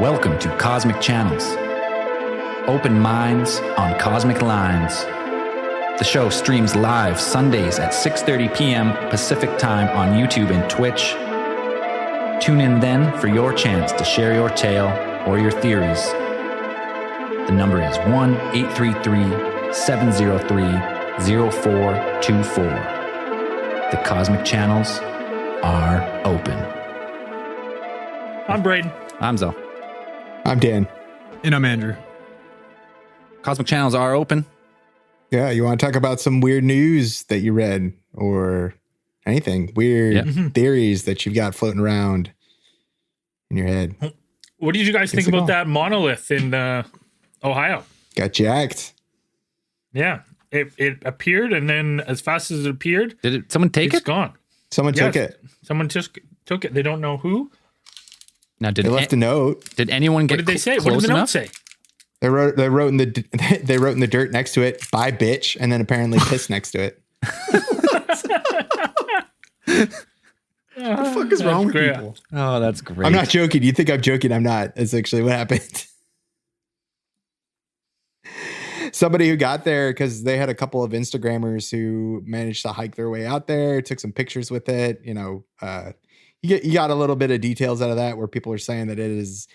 Welcome to Cosmic Channels. Open minds on cosmic lines. The show streams live Sundays at 6:30 p.m. Pacific Time on YouTube and Twitch. Tune in then for your chance to share your tale or your theories. The number is 1-833-703-0424. The Cosmic Channels are open. I'm Braden. I'm Zo. I'm Dan. And I'm Andrew. Cosmic Channels are open. Yeah, you want to talk about some weird news that you read or anything weird theories that you've got floating around in your head? What did you guys think about that monolith in Ohio? Got jacked. Yeah, it appeared, and then as fast as it appeared, Someone take it's it? gone. Someone took it. Someone just took it. They don't know who. Now, They left a note. Did anyone get What did they say? What close did the note enough? say? They wrote in the dirt next to it, "Bye, bitch," and then apparently piss next to it. What the fuck is wrong with great. people? Oh, that's great. I'm not joking. You think I'm joking? I'm not. That's actually what happened. Somebody who got there, because they had a couple of Instagrammers who managed to hike their way out there, took some pictures with it. You know, you got a little bit of details out of that where people are saying that it was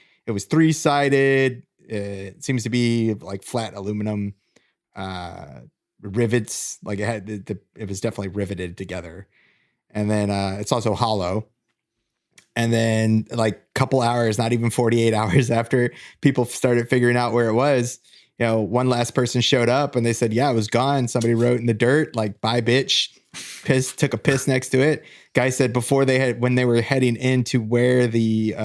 3-sided. It seems to be like flat aluminum rivets. Like it was definitely riveted together. And then it's also hollow. And then like a couple hours, not even 48 hours after people started figuring out where it was, you know, one last person showed up and they said, yeah, it was gone. Somebody wrote in the dirt, like, "Bye, bitch." Took a piss next to it. Guy said when they were heading into where the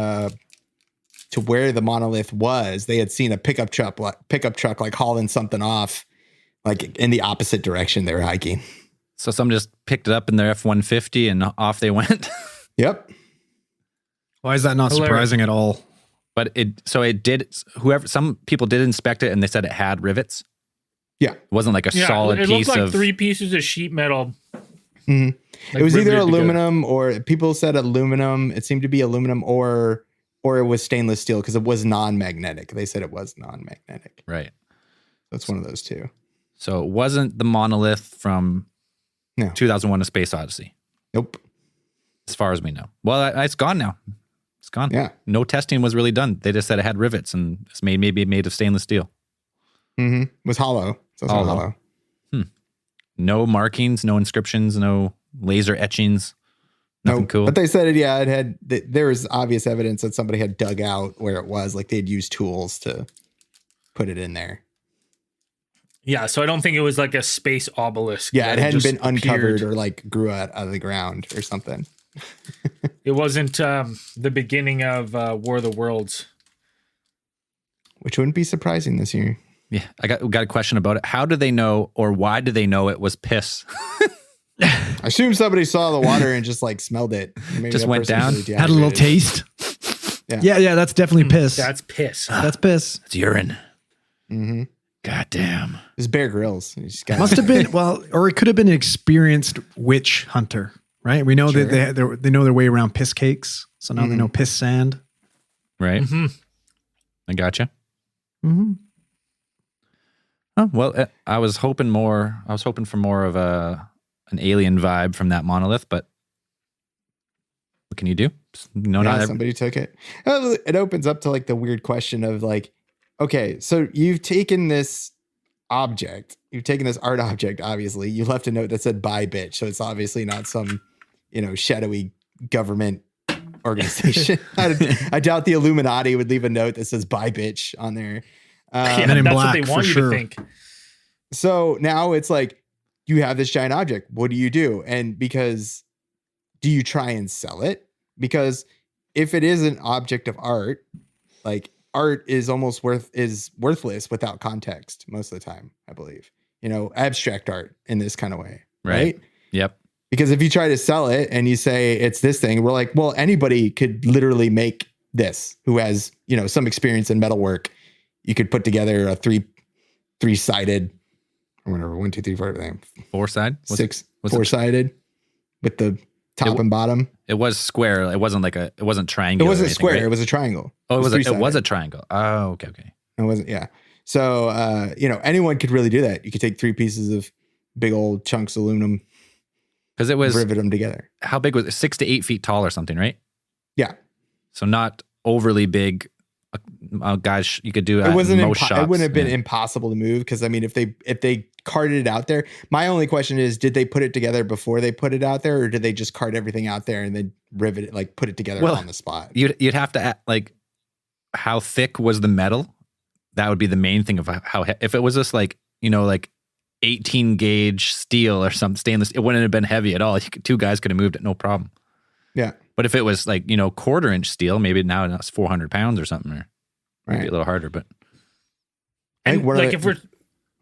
monolith was, they had seen a pickup truck like hauling something off, like in the opposite direction they were hiking. So some just picked it up in their F-150 and off they went. Yep. Why is that not Hilarious. surprising at all? But some people did inspect it and they said it had rivets. Yeah. It wasn't like a solid it piece looked like of 3 pieces of sheet metal. Mhm. Like It was either riveted together. aluminum or people said aluminum. It seemed to be aluminum or it was stainless steel because it was non-magnetic. They said it was non-magnetic. Right. That's one of those two. So it wasn't the monolith from No. 2001: A Space Odyssey, Nope. as far as we know. Well, it's gone now. It's gone. Yeah. No testing was really done. They just said it had rivets and it's maybe made of stainless steel. Mm-hmm. It was hollow. It's also hollow. No markings, no inscriptions, no laser etchings. Nothing Nope. cool. But they said there was obvious evidence that somebody had dug out where it was, like they'd used tools to put it in there. Yeah, so I don't think it was like a space obelisk. Yeah, that it hadn't just been uncovered appeared. or like grew out of the ground or something. It wasn't the beginning of War of the Worlds. Which wouldn't be surprising this year. Yeah, I got a question about it. How do they know, or why do they know it was piss? I assume somebody saw the water and just like smelled it. Maybe Just that went person down? was Had a little dehydrated. taste. Yeah. Yeah, that's definitely piss. That's piss. That's piss. It's urine. Mm-hmm. God damn. It's Bear Grylls. He's got Must have been, well, or it could have been an experienced witch hunter, right? We know Sure. that they know their way around piss cakes. So now they know piss sand. Right? Mm-hmm. I gotcha. Mm-hmm. Oh, well, I was hoping for more of an alien vibe from that monolith, but what can you do? No, yeah, not every, somebody took it. It opens up to like the weird question of like, okay, so you've taken this art object, obviously. You left a note that said "Bye, bitch," so it's obviously not some, shadowy government organization. I doubt the Illuminati would leave a note that says "Bye, bitch" on there. Yeah, Men in that's Black, what they want for you sure. to think. So now it's like, you have this giant object. What do you do? And because do you try and sell it? Because if it is an object of art, like art is almost worthless without context most of the time, I believe. Abstract art in this kind of way. Right? Yep. Because if you try to sell it and you say it's this thing, we're like, well, anybody could literally make this who has, some experience in metalwork. You could put together a three-sided or whatever, 1, 2, 3, 4, Four side? four-sided with the top and bottom. It was square. It wasn't like it wasn't It triangular. wasn't or anything, square. right? It was a triangle. Oh, it was three-sided. a triangle. Oh, okay. It wasn't. Yeah. So, anyone could really do that. You could take 3 pieces of big old chunks of aluminum, Because it was, rivet them together. how big was it? 6 to 8 feet tall or something, right? Yeah. So not overly big. Guys, you could do that It wasn't. in most shops. It wouldn't have been Yeah. impossible to move because I mean, if they carted it out there, my only question is, did they put it together before they put it out there, or did they just cart everything out there and then rivet it, like put it together Well, on the spot? You'd have to like, how thick was the metal? That would be the main thing of how if it was just like 18 gauge steel or some stainless, it wouldn't have been heavy at all. 2 guys could have moved it, no problem. Yeah. But if it was like 1/4 inch steel, maybe now it's 400 pounds or something, or maybe a little harder. But I think And like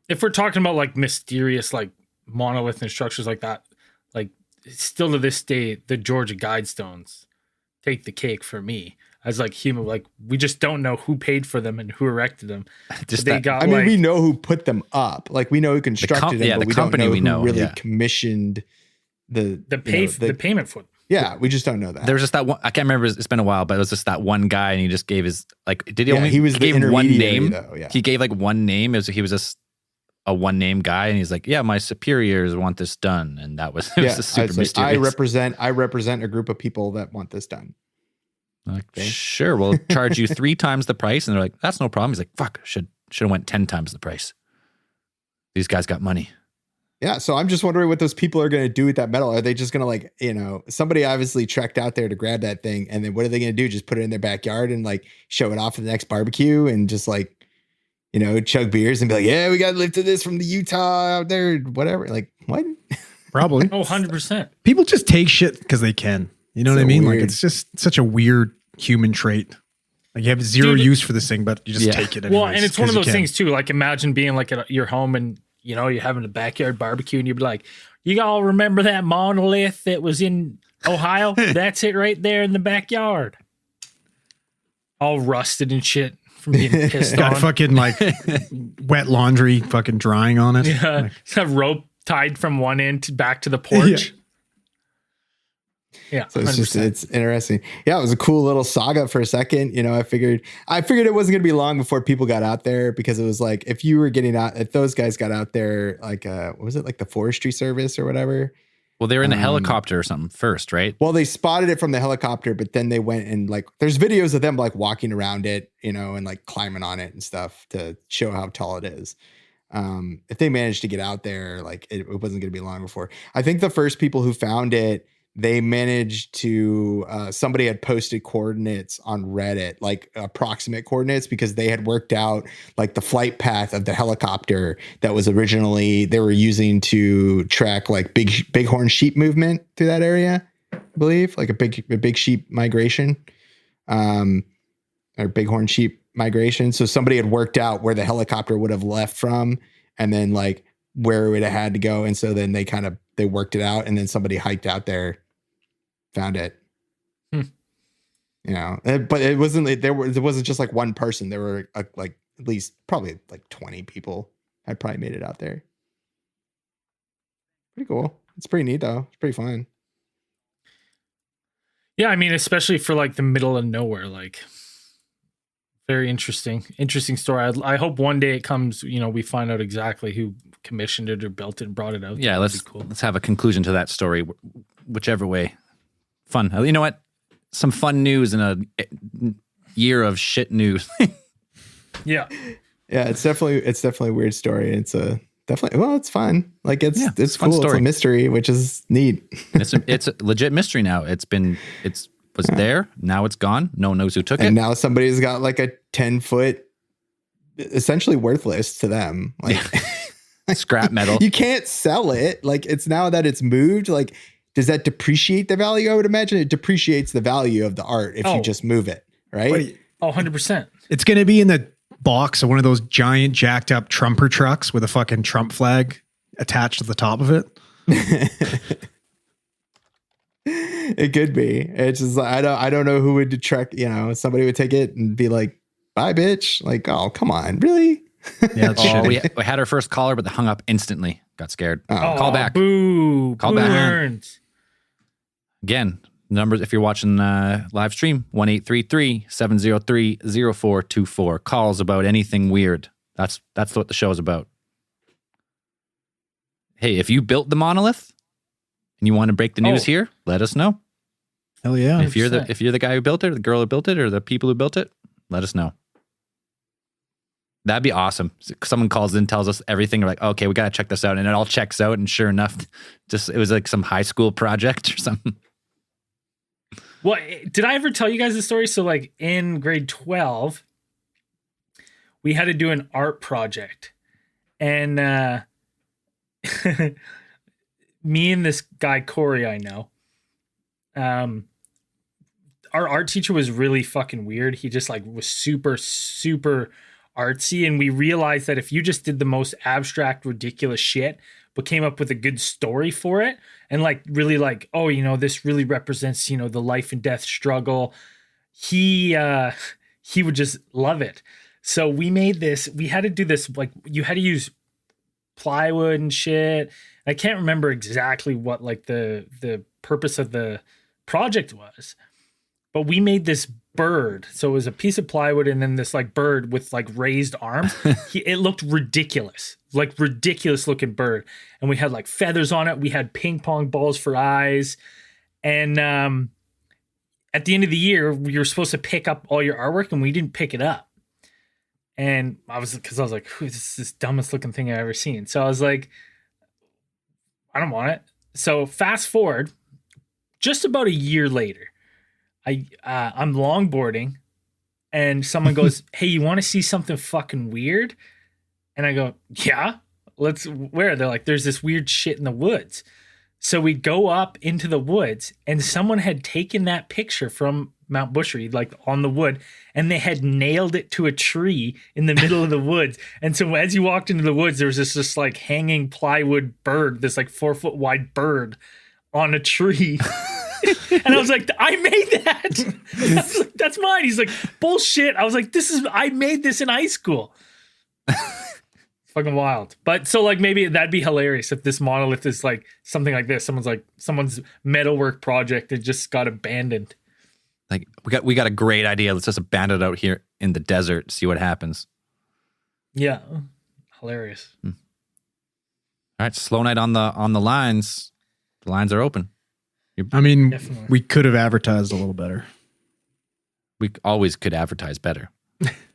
if we're talking about like mysterious like monolith and structures like that, like still to this day, the Georgia Guidestones take the cake for me as like human. Like we just don't know who paid for them and who erected them. just They that, got I mean, like, we know who put them up. Like we know who constructed them, but the we don't company know we who know, really yeah. commissioned the payment for them. Yeah, we just don't know that. there was just that one. I can't remember. It's been a while, but it was just that one guy, and he just gave his Did he Yeah, only? he was the gave one intermediary, name. though, yeah. He gave like one name. He was just a one name guy, and he's like, "Yeah, my superiors want this done," and that was it was just super I mysterious. I represent a group of people that want this done. Like, Okay. sure, we'll charge you 3 times the price, and they're like, "That's no problem." He's like, "Fuck, should have went 10 times the price." These guys got money. Yeah, so I'm just wondering what those people are going to do with that metal. Are they just going to somebody obviously trekked out there to grab that thing, and then what are they going to do? Just put it in their backyard and like show it off at the next barbecue and just like, chug beers and be like, yeah, we got lifted this from the Utah out there, whatever. Like what? Probably. Oh, 100%. People just take shit because they can. You know what I So mean? weird. Like it's just such a weird human trait. Like you have zero Dude, use for this thing, but you just Yeah. take it anyways. Well, and it's one of 'cause you those can. things too. Like imagine being like at your home and you're having a backyard barbecue and you'd be like, you all remember that monolith that was in Ohio? That's it right there in the backyard. All rusted and shit from being pissed Got on. fucking like wet laundry fucking drying on it. Yeah, Like, it's a rope tied from one end back to the porch. Yeah, So 100%. it's interesting. Yeah, it was a cool little saga for a second. I figured it wasn't going to be long before people got out there because it was like if those guys got out there, like what was it, like the Forestry Service or whatever? Well, they were in the helicopter or something first, right? Well, they spotted it from the helicopter, but then they went and like there's videos of them like walking around it, and like climbing on it and stuff to show how tall it is. If they managed to get out there, like it wasn't going to be long before. I think the first people who found it, they managed to somebody had posted coordinates on Reddit, like approximate coordinates, because they had worked out like the flight path of the helicopter that was originally they were using to track like bighorn sheep movement through that area, I believe, like a big sheep migration, or bighorn sheep migration. So somebody had worked out where the helicopter would have left from, and then like where it would have had to go, and so then they worked it out, and then somebody hiked out there. Found it, but it wasn't. There wasn't just like one person. There were like at least probably like 20 people had probably made it out there. Pretty cool. It's pretty neat though. It's pretty fun. Yeah, I mean, especially for like the middle of nowhere, like very interesting story. I hope one day it comes, we find out exactly who commissioned it or built it and brought it out. Yeah, That'd be cool. let's have a conclusion to that story, whichever way. Fun. You know what? Some fun news in a year of shit news. Yeah. Yeah, it's definitely a weird story. It's it's fun. Like it's fun cool. It's story. a mystery, which is neat. It's a legit mystery now. It was there. Now it's gone. No one knows who took it. And now somebody's got like a 10-foot, essentially worthless to them. Like Scrap metal. you can't sell it. Like it's now that it's moved. Like, does that depreciate the value? I would imagine it depreciates the value of the art if you just move it, right? Wait, Oh, 100%. it's going to be in the box of one of those giant jacked up Trumper trucks with a fucking Trump flag attached to the top of it. It could be. It's just like, I don't know who would detract. Somebody would take it and be like, "Bye, bitch!" Like, oh, come on, really? Yeah, it's Oh, shitty. we had our first caller, but they hung up instantly. Got scared. Oh. Call back. Boo. Call Boo back. earned. Again, numbers, if you're watching live stream, 1-833-703-0424. Calls about anything weird. That's what the show is about. Hey, if you built the monolith and you want to break the news here, let us know. Hell yeah. If you're the guy who built it, or the girl who built it, or the people who built it, let us know. That'd be awesome. Someone calls in, tells us everything. We're like, okay, we got to check this out. And it all checks out. And sure enough, it was like some high school project or something. Well, did I ever tell you guys the story? So like in grade 12, we had to do an art project. And me and this guy, Corey, I know, our art teacher was really fucking weird. He just like was super, super artsy. And we realized that if you just did the most abstract, ridiculous shit, but came up with a good story for it, and like really like, oh, you know, this really represents, you know, the life and death struggle, he would just love it. So we made this, we had to do this, like you had to use plywood and shit. I can't remember exactly what like the purpose of the project was, but we made this bird. So it was a piece of plywood and then this like bird with like raised arms. It looked ridiculous, like ridiculous looking bird. And we had like feathers on it. We had ping pong balls for eyes. And at the end of the year, we were supposed to pick up all your artwork and we didn't pick it up. And I was like, this is the dumbest looking thing I've ever seen. So I was like, I don't want it. So fast forward, just about a year later, I'm longboarding and someone goes, hey, you want to see something fucking weird? And I go, yeah, where? They're like, there's this weird shit in the woods. So we go up into the woods and someone had taken that picture from Mount Bushery, like on the wood, and they had nailed it to a tree in the middle of the woods. And so as you walked into the woods, there was this like hanging plywood bird, this like 4 foot wide bird on a tree. And I was like, I made that. I was like, that's mine. He's like, bullshit. I was like, I made this in high school. Fucking wild. But so like maybe that'd be hilarious if this monolith is like something like this. Someone's metalwork project that just got abandoned. Like we got a great idea. Let's just abandon it out here in the desert, see what happens. Yeah. Hilarious. All right, slow night on the lines. The lines are open. I mean, Definitely. we could have advertised a little better. We always could advertise better.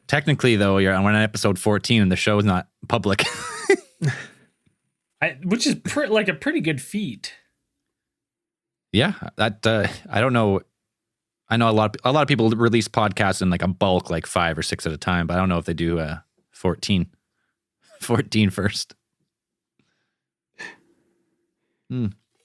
Technically, though, we're on episode 14 and the show is not public. Which is like a pretty good feat. Yeah, that I don't know. I know a lot of people release podcasts in like a bulk, like 5 or 6 at a time, but I don't know if they do 14 first.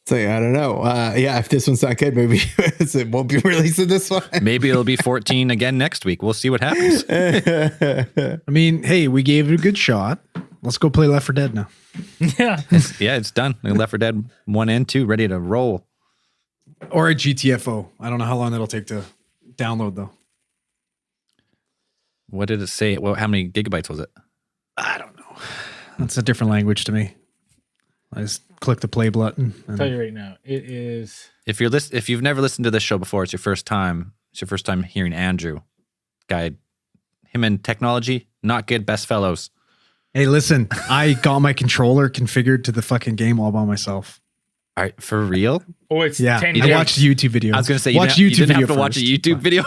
So I don't know. Yeah, if this one's not good, maybe it won't be releasing this one. Maybe it'll be 14 again next week. We'll see what happens. I mean, hey, we gave it a good shot. Let's go play Left 4 Dead now. Yeah. It's done. Left 4 Dead 1 and 2 ready to roll. Or a GTFO. I don't know how long that'll take to download, though. What did it say? Well, how many gigabytes was it? I don't know. That's a different language to me. I just click the play button. I'll tell you right now, it is. If you've never listened to this show before, it's your first time. It's your first time hearing Andrew. Guy, him and technology, not good, best fellows. Hey, listen, I got my controller configured to the fucking game all by myself. All right, for real? Oh, it's Yeah, 10 I gigs. watched a YouTube video. I was going to say, you didn't have to watch a YouTube video.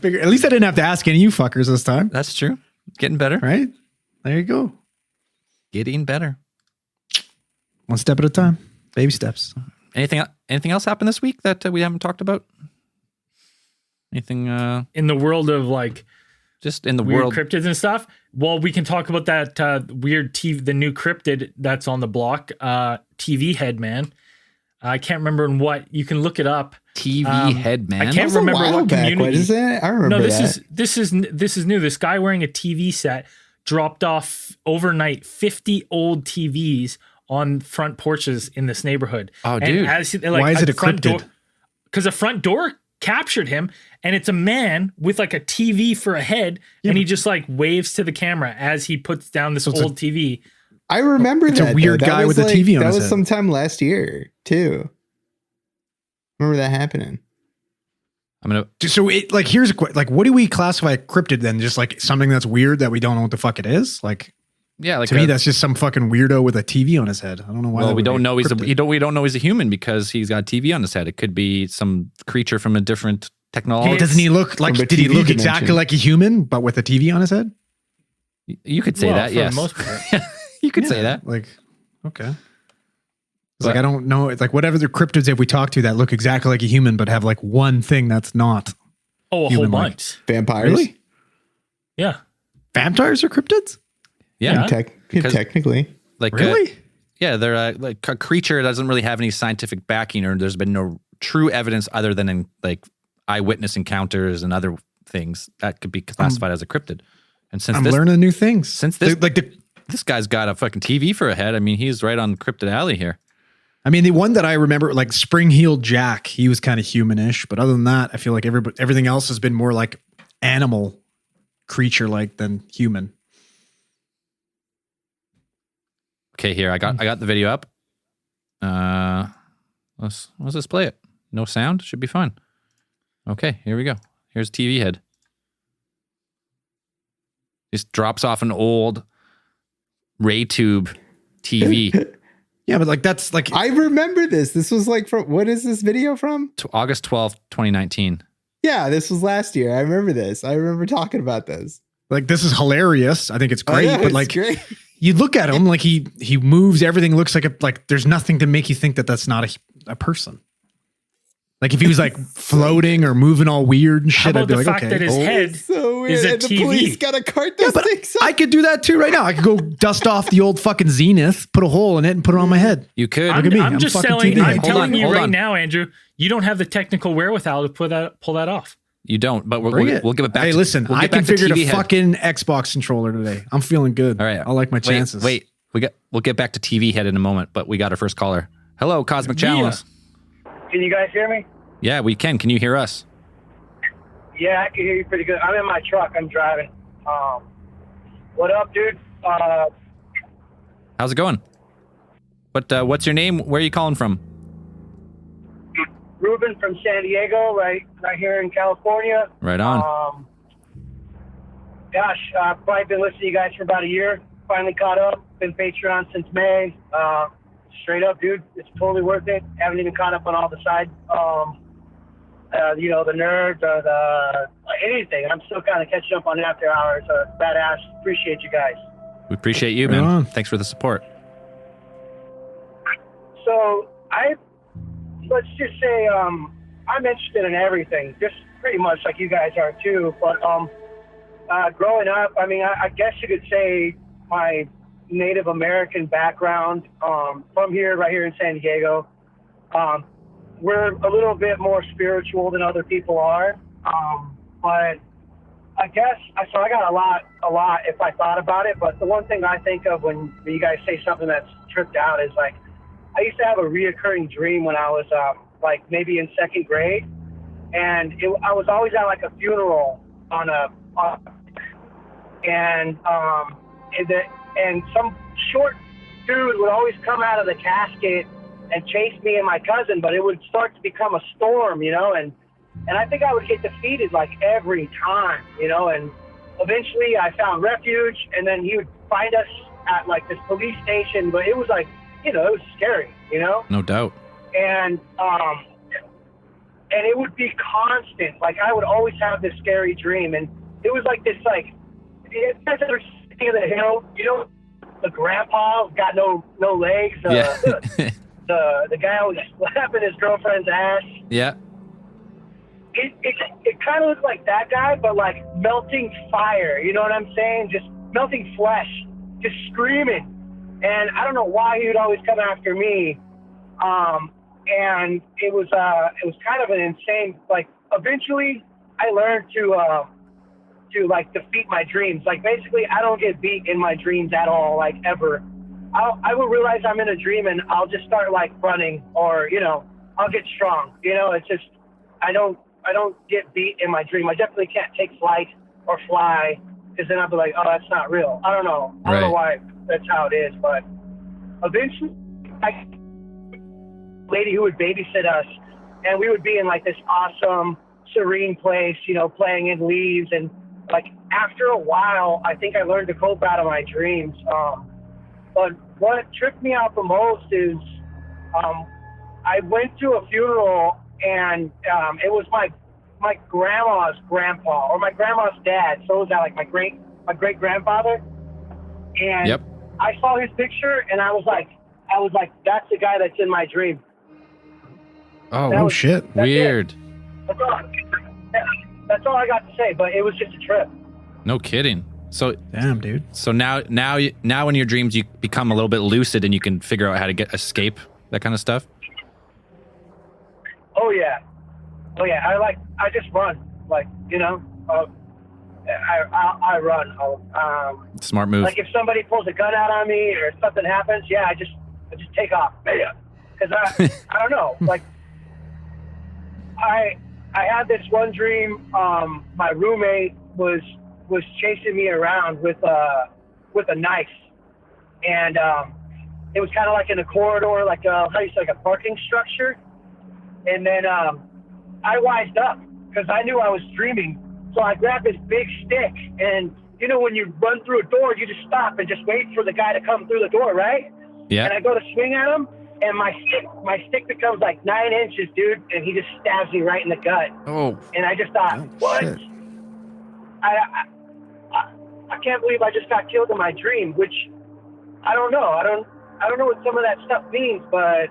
At least I didn't have to ask any of you fuckers this time, That's true. Getting better. right? There you go. Getting better. One step at a time. Baby steps. Anything else happened this week that we haven't talked about? Anything In the world of like just in the weird world? cryptids and stuff. Well, we can talk about that weird TV, the new cryptid that's on the block, TV head man. I can't remember in what. You can look it up. TV head man. I can't That was a remember while what back. community. What is it? I remember No, this that. is new. This guy wearing a TV set dropped off overnight 50 old TVs on front porches in this neighborhood. Oh, And dude. as he, like, Why is it a front door? cryptid? Because a front door captured him, and it's a man with like a TV for a head, and he just like waves to the camera as he puts down this So it's old TV I remember It's a that. weird though. guy was with a TV on That his was head. sometime last year too. Remember that happening? I'm gonna. So it like here's a like what do we classify cryptid then? Just like something that's weird that we don't know what the fuck it is. Like Yeah, like to me, that's just some fucking weirdo with a TV on his head. I don't know why. well, that we would don't be know he's a cryptid. we don't know he's a human because he's got a TV on his head. It could be some creature from a different technology. Well, doesn't he look like? From a Did he TV look dimension. exactly like a human, but with a TV on his head? You could say Well, that. for Yes, the most part. you could say that. Like, okay. It's But- like I don't know. It's like whatever the cryptids have we talked to that look exactly like a human, but have like one thing that's not. Oh, a whole Human-like. bunch. Vampires. Really? Yeah. Vampires are cryptids? Yeah, Yeah. Because- Technically. like Really? yeah, they're like a creature that doesn't really have any scientific backing, or there's been no true evidence other than in like eyewitness encounters and other things that could be classified as a cryptid. And since I'm this learning new things. since this- like the this guy's got a fucking TV for a head, I mean, he's right on Cryptid Alley here. I mean, the one that I remember, like Spring-Heeled Jack, he was kind of humanish, but other than that, I feel like everything else has been more like animal creature-like than human. Okay, here I got the video up. Let's just play it. No sound, should be fine. Okay, here we go. Here's TV head. Just drops off an old Ray tube TV. Yeah, but like that's like I remember this. This was like from what is this video from? To August 12th, 2019. Yeah, this was last year. I remember this. I remember talking about this. this is hilarious. I think it's great, Oh, yeah, but it's like great. you look at him, like he moves, everything looks like there's nothing to make you think that that's not a person. Like if he was like floating or moving all weird and How shit, about I'd be the like, fact okay. that his Oh, head it's so weird. is a And the TV? police got to cart this But thing. I could do that too right now. I could go dust off the old fucking Zenith, put a hole in it, and put it on my head. You could. Look at me. I'm I'm just fucking telling. TV. I'm Hold telling on, you hold right on. now, Andrew. You don't have the technical wherewithal to pull that off. You don't, but Bring it. we'll give it back. Hey, listen, we'll I get back to configured TV a head. fucking Xbox controller today. I'm feeling good. All right. I like my chances. Wait. We'll get back to TV head in a moment, but we got our first caller. Hello, Cosmic Challenge. Can you guys hear me? Yeah, we can. Can you hear us? Yeah, I can hear you pretty good. I'm in my truck. I'm driving. What up, dude? How's it going? What's your name? Where are you calling from? Ruben from San Diego, right here in California. Right on. Gosh, I've probably been listening to you guys for about a year. Finally caught up. Been Patreon since May. Straight up, dude, it's totally worth it. Haven't even caught up on all the side, the nerds or the anything. I'm still kind of catching up on after hours. Badass. Appreciate you guys. We appreciate you, Right man. on. Thanks for the support. So let's just say I'm interested in everything, just pretty much like you guys are too. But growing up, I mean, I guess you could say my Native American background from here, right here in San Diego. We're a little bit more spiritual than other people are, but I guess so. I got a lot if I thought about it. But the one thing I think of when you guys say something that's tripped out is like I used to have a reoccurring dream when I was like maybe in second grade, and I was always at like a funeral and some short dude would always come out of the casket and chase me and my cousin, but it would start to become a storm, and I think I would get defeated like every time, and eventually I found refuge, and then he would find us at like this police station, but it was like, it was scary, No doubt. and it would be constant. Like I would always have this scary dream, and it was like this, like, you guys ever seen of the hill? The grandpa got no legs. Yeah. The guy was slapping his girlfriend's ass. Yeah. It kind of looked like that guy, but like melting fire. You know what I'm saying? Just melting flesh, just screaming. And I don't know why he would always come after me. And it was kind of an insane. Like eventually, I learned to like defeat my dreams. Like basically, I don't get beat in my dreams at all, like ever. I will realize I'm in a dream and I'll just start like running, or I'll get strong. It's just I don't get beat in my dream. I definitely can't take flight or fly, because then I'll be like, oh, that's not real. I don't know Right. why that's how it is. But eventually, I lady who would babysit us, and we would be in like this awesome, serene place, you know, playing in leaves. And like after a while, I think I learned to cope out of my dreams. But what tripped me out the most is I went to a funeral, and it was my grandma's grandpa, or my grandma's dad. So it was that like my great grandfather. And Yep. I saw his picture, and I was like, that's the guy that's in my dream. Oh, shit. That's weird. it. That's all I got to say. But it was just a trip. No kidding. So Damn, dude. so now in your dreams you become a little bit lucid and you can figure out how to escape, that kind of stuff. Oh yeah. I just run, like, you know. I run. Smart move. Like if somebody pulls a gun out on me or something happens, yeah, I just take off. Because I don't know. Like I had this one dream. My roommate was chasing me around with a knife, and it was kind of like in a corridor, like a parking structure. And then I wised up because I knew I was dreaming. So I grabbed this big stick, and you know when you run through a door, you just stop and just wait for the guy to come through the door, right? Yeah. And I go to swing at him, and my stick becomes like 9 inches, dude, and he just stabs me right in the gut. Oh. And I just thought, what? shit. I can't believe I just got killed in my dream, which I don't know. I don't know what some of that stuff means, but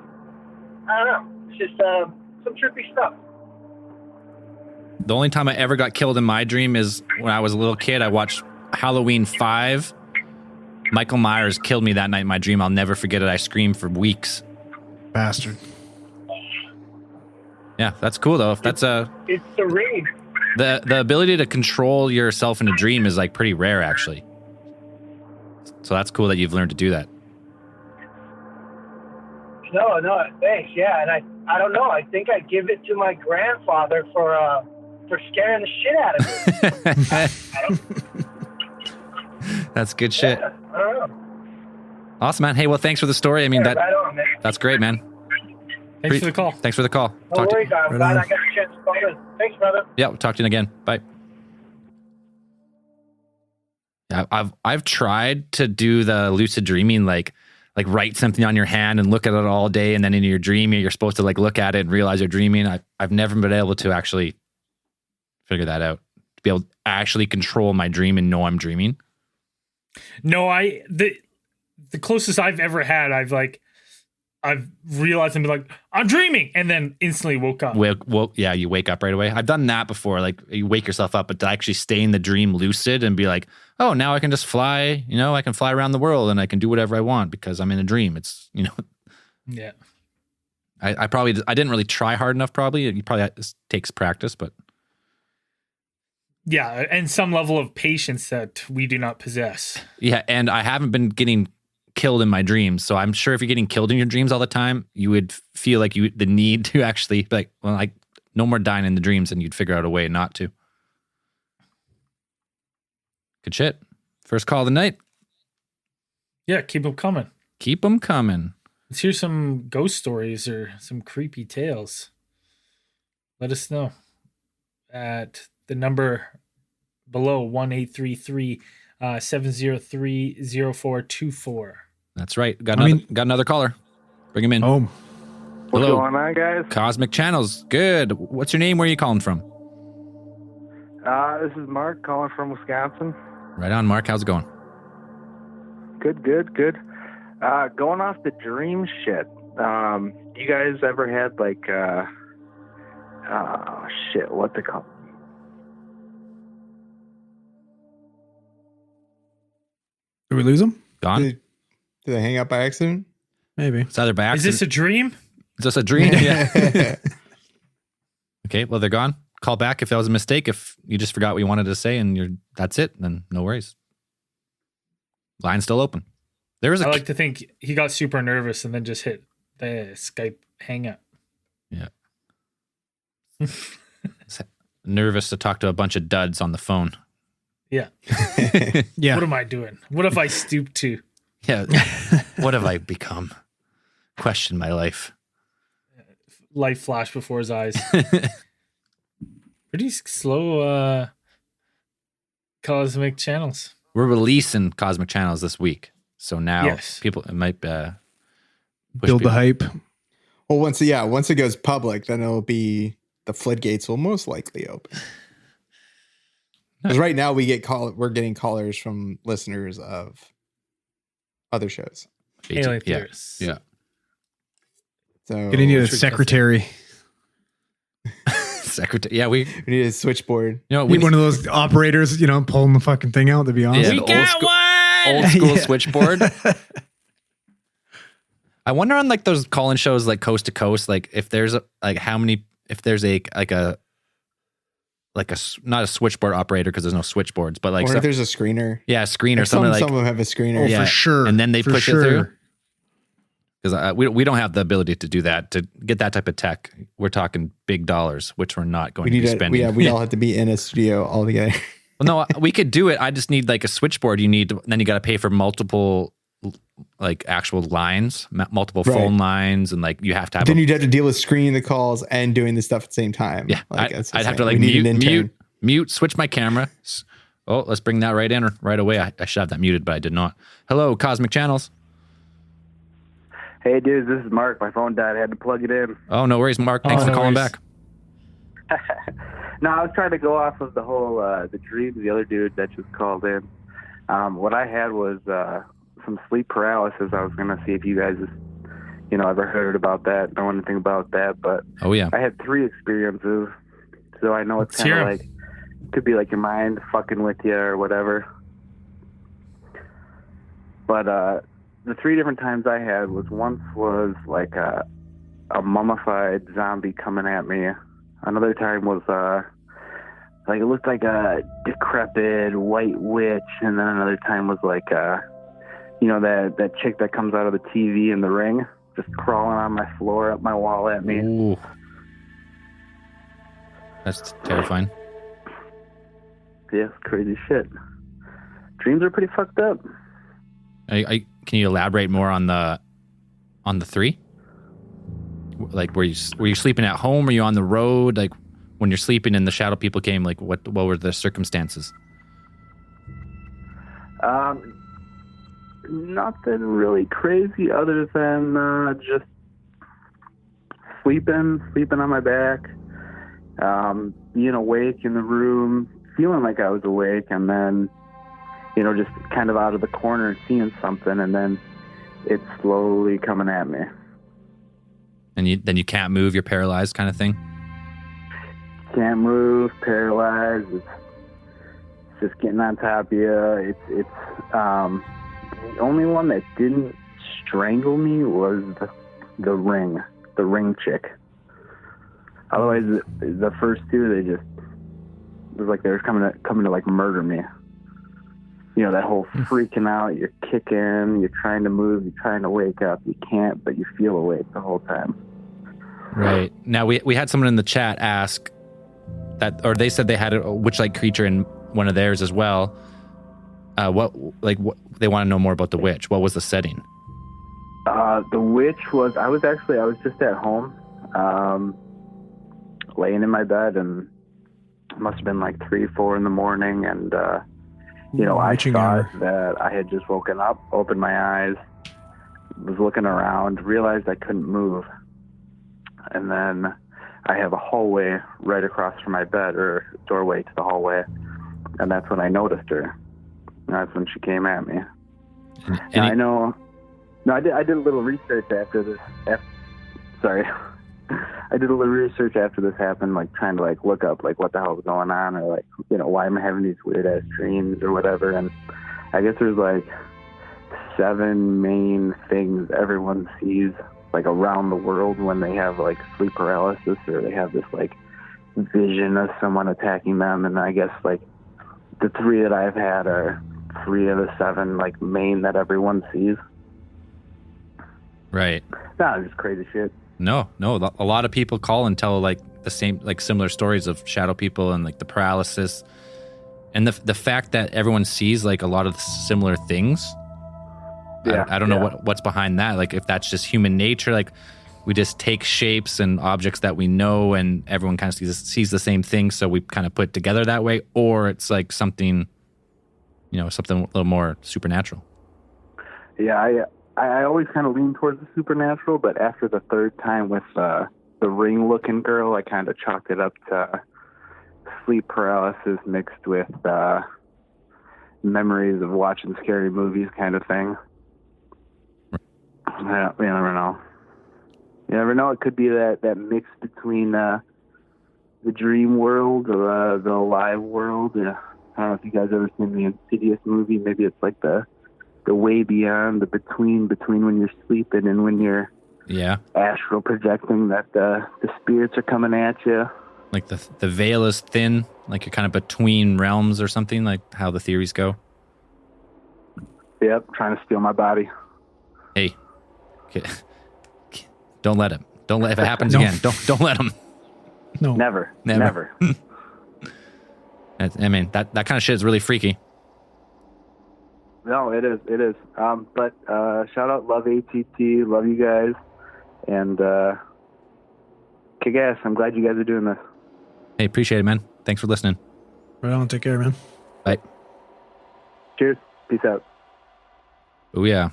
I don't know. It's just some trippy stuff. The only time I ever got killed in my dream is when I was a little kid. I watched Halloween 5. Michael Myers killed me that night in my dream. I'll never forget it. I screamed for weeks. Bastard. Yeah, that's cool though. If that's It's serene. the ability to control yourself in a dream is like pretty rare actually. So that's cool that you've learned to do that. No, thanks. Yeah, and I don't know. I think I give it to my grandfather for scaring the shit out of me. That's good shit. Yeah, I don't know. Awesome, man. Hey, well, thanks for the story. I mean, Yeah, right on, man. that's great, man. Thanks for the call. Thanks for the call. No Talk to worries. I'm right glad on. I got a chance to call in. Thanks, brother. Yeah, we'll talk to you again. Bye. Yeah, I've tried to do the lucid dreaming, like write something on your hand and look at it all day, and then in your dream you're supposed to like look at it and realize you're dreaming. I've never been able to actually figure that out, to be able to actually control my dream and know I'm dreaming. No, the closest I've ever had, I've realized and been like, I'm dreaming, and then instantly woke up. Well, yeah, you wake up right away. I've done that before. Like you wake yourself up, but to actually stay in the dream lucid and be like, oh, now I can just fly. You know, I can fly around the world and I can do whatever I want because I'm in a dream. It's, you know, Yeah. I didn't really try hard enough. Probably it takes practice, but Yeah, and some level of patience that we do not possess. yeah. And I haven't been getting killed in my dreams, so I'm sure if you're getting killed in your dreams all the time, you would feel like the need to actually be like, well, I no more dying in the dreams, and you'd figure out a way not to. Good shit. First call of the night. Yeah, keep them coming. Keep them coming. Let's hear some ghost stories or some creepy tales. Let us know at the number below 1-833-703-0424. That's right. Got another caller. Bring him in. Oh, What's Hello. going on, guys? Cosmic Channels. Good. What's your name? Where are you calling from? This is Mark calling from Wisconsin. Right on, Mark. How's it going? Good. Going off the dream shit. You guys ever had like, what they call? did we lose him? Gone? Did they hang up by accident? Maybe. It's either by Is accident. this a dream? Is this a dream? Yeah. Okay, well, they're gone. Call back if that was a mistake. If you just forgot what you wanted to say and that's it, then no worries. Line's still open. There is I like to think he got super nervous and then just hit the Skype hang up. Yeah. Nervous to talk to a bunch of duds on the phone. Yeah. Yeah. What am I doing? What if I stoop to? Yeah. What have I become? Question my life. Light flash before his eyes. Pretty slow cosmic channels. We're releasing Cosmic Channels this week. So now Yes. people, it might push Build the people. hype. Well, once it goes public, then it'll be the floodgates will most likely open. Because right now we're getting callers from listeners of other shows. Alien Yeah. theorists. Yeah. So Gonna need a Which we can secretary. Secretary. Yeah, we we need a switchboard. we Need one of those operators, pulling the fucking thing out, to be honest. Yeah, We the old got school- one. old school Yeah. switchboard. I wonder on like those call-in shows like coast to coast, like if there's a, like how many if there's not a switchboard operator because there's no switchboards, but like Or some, if there's a screener. yeah, a screen or Some something like of them have a screener. Oh, Yeah. for sure. and then they For push it sure. through. Because we don't have the ability to do that, to get that type of tech. We're talking big dollars, which we're not going We to need be to. spending. We all have to be in a studio all together. Well, no, we could do it. I just need like a switchboard. Then you got to pay for multiple like actual lines, multiple Right. phone lines, and like you have to have. Then you'd have to deal with screening the calls and doing the stuff at the same time. Yeah, that's I'd have insane. to like We need an intern. mute, switch my camera. Oh, let's bring that right in right away. I should have that muted, but I did not. Hello, Cosmic Channels. Hey, dudes, this is Mark. My phone died. I had to plug it in. Oh, no worries, Mark. Thanks Oh, for no calling worries. back. No, I was trying to go off of the whole the dreams. The other dude that just called in. What I had was some sleep paralysis. I was gonna see if you guys, ever heard about that, know anything about that. But Oh yeah, I had 3 experiences, so I know it's Let's kind hear of 'em. like could be like your mind fucking with you or whatever. But the 3 different times I had once was like a mummified zombie coming at me. Another time was like it looked like a decrepit white witch, and then another time was like that chick that comes out of the TV in The Ring, just crawling on my floor, up my wall at me. Ooh. That's terrifying. Yeah, it's crazy shit. Dreams are pretty fucked up. Can you elaborate more on the 3? Like, were you sleeping at home? Were you on the road? Like, when you're sleeping and the shadow people came, like, what were the circumstances? Nothing really crazy other than just sleeping on my back, being awake in the room, feeling like I was awake, and then, just kind of out of the corner seeing something, and then it's slowly coming at me. And then you can't move, you're paralyzed kind of thing? Can't move, paralyzed. It's just getting on top of you. It's the only one that didn't strangle me was the ring chick. Otherwise, the first 2, it was like they were coming to like murder me. That whole freaking out. You're kicking. You're trying to move. You're trying to wake up. You can't, but you feel awake the whole time. Right. Now, we had someone in the chat ask that, or they said they had a witch-like creature in one of theirs as well. What they want to know more about the witch. What was the setting? The witch was. I was just at home, laying in my bed, and it must have been like 3, 4 in the morning, and I Witching thought hour. that I had just woken up, opened my eyes, was looking around, realized I couldn't move, and then I have a hallway right across from my bed, or doorway to the hallway, and that's when I noticed her. And that's when she came at me. Now, I know. No, I did a little research after this. Sorry. I did a little research after this happened, like trying to like look up like what the hell's going on, or like why am I having these weird ass dreams or whatever. And I guess there's like 7 main things everyone sees like around the world when they have like sleep paralysis, or they have this like vision of someone attacking them. And I guess like the 3 that I've had are 3 of the 7 like main that everyone sees. Right. Nah, just crazy shit. No. A lot of people call and tell like the same, like similar stories of shadow people and like the paralysis, and the fact that everyone sees like a lot of similar things I don't know what's behind that. Like if that's just human nature, like we just take shapes and objects that we know and everyone kind of sees the same thing. So we kind of put it together that way, or it's like something, something a little more supernatural. Yeah, I always kind of lean towards the supernatural, but after the third time with the ring-looking girl, I kind of chalked it up to sleep paralysis mixed with memories of watching scary movies kind of thing. Yeah, you never know. You never know. It could be that mix between the dream world or the alive world. I don't know if you guys ever seen the Insidious movie. Maybe it's like the way beyond, the between when you're sleeping and when you're astral projecting, that the spirits are coming at you. Like the veil is thin, like you're kind of between realms or something, like how the theories go. Yep, trying to steal my body. Hey, don't let him. Don't let if it happens again. Don't let him. No, Never. I mean that kind of shit is really freaky. No, it is. But shout out, love ATT, love you guys, and kick ass. I'm glad you guys are doing this. Hey, appreciate it, man. Thanks for listening. Right on. Take care, man. Bye. Cheers. Peace out. Oh yeah.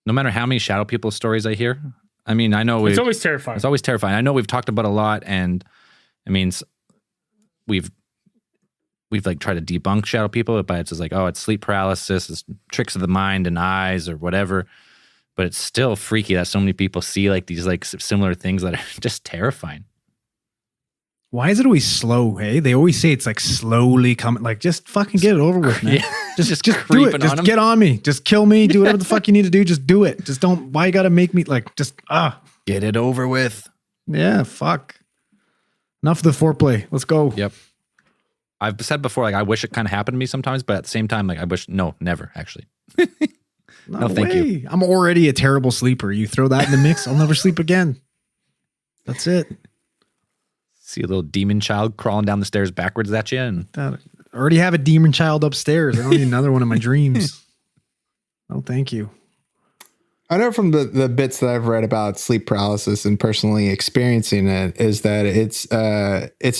No matter how many shadow people stories I hear, I mean, I know it's always terrifying. It's always terrifying. I know we've talked about a lot, and I mean, we've like tried to debunk shadow people, but it's just like, oh, it's sleep paralysis, it's tricks of the mind and eyes or whatever. But it's still freaky that so many people see like these like similar things that are just terrifying. Why is it always slow? Hey, they always say it's like slowly coming. Like, just fucking get it over with, man. Just do creeping it. Just on 'em. get on me. Just kill me. Do whatever the fuck you need to do. Just do it. Just don't. Why you gotta make me like? Get it over with. Yeah. Fuck. Enough of the foreplay. Let's go. Yep. I've said before, like I wish it kind of happened to me sometimes, but at the same time, like I wish never actually. No, thank you. I'm already a terrible sleeper. You throw that in the mix, I'll never sleep again. That's it. See a little demon child crawling down the stairs backwards at you, and I already have a demon child upstairs. I don't need another one in my dreams. Oh, thank you. I know from the bits that I've read about sleep paralysis and personally experiencing it is that it's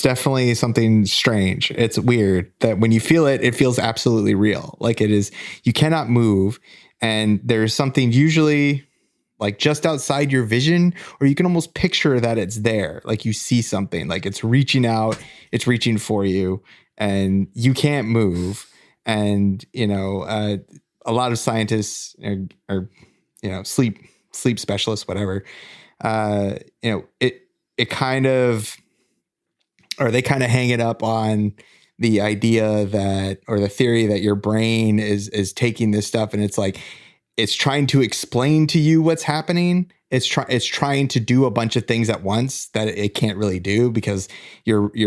definitely something strange. It's weird that when you feel it, it feels absolutely real. Like it is, you cannot move, and there's something usually like just outside your vision, or you can almost picture that it's there. Like you see something, like it's reaching out, it's reaching for you, and you can't move. And, a lot of scientists are sleep specialists, whatever, it kind of, or they kind of hang it up on the idea that, or the theory that your brain is taking this stuff and it's like, it's trying to explain to you what's happening. It's trying to do a bunch of things at once that it can't really do because your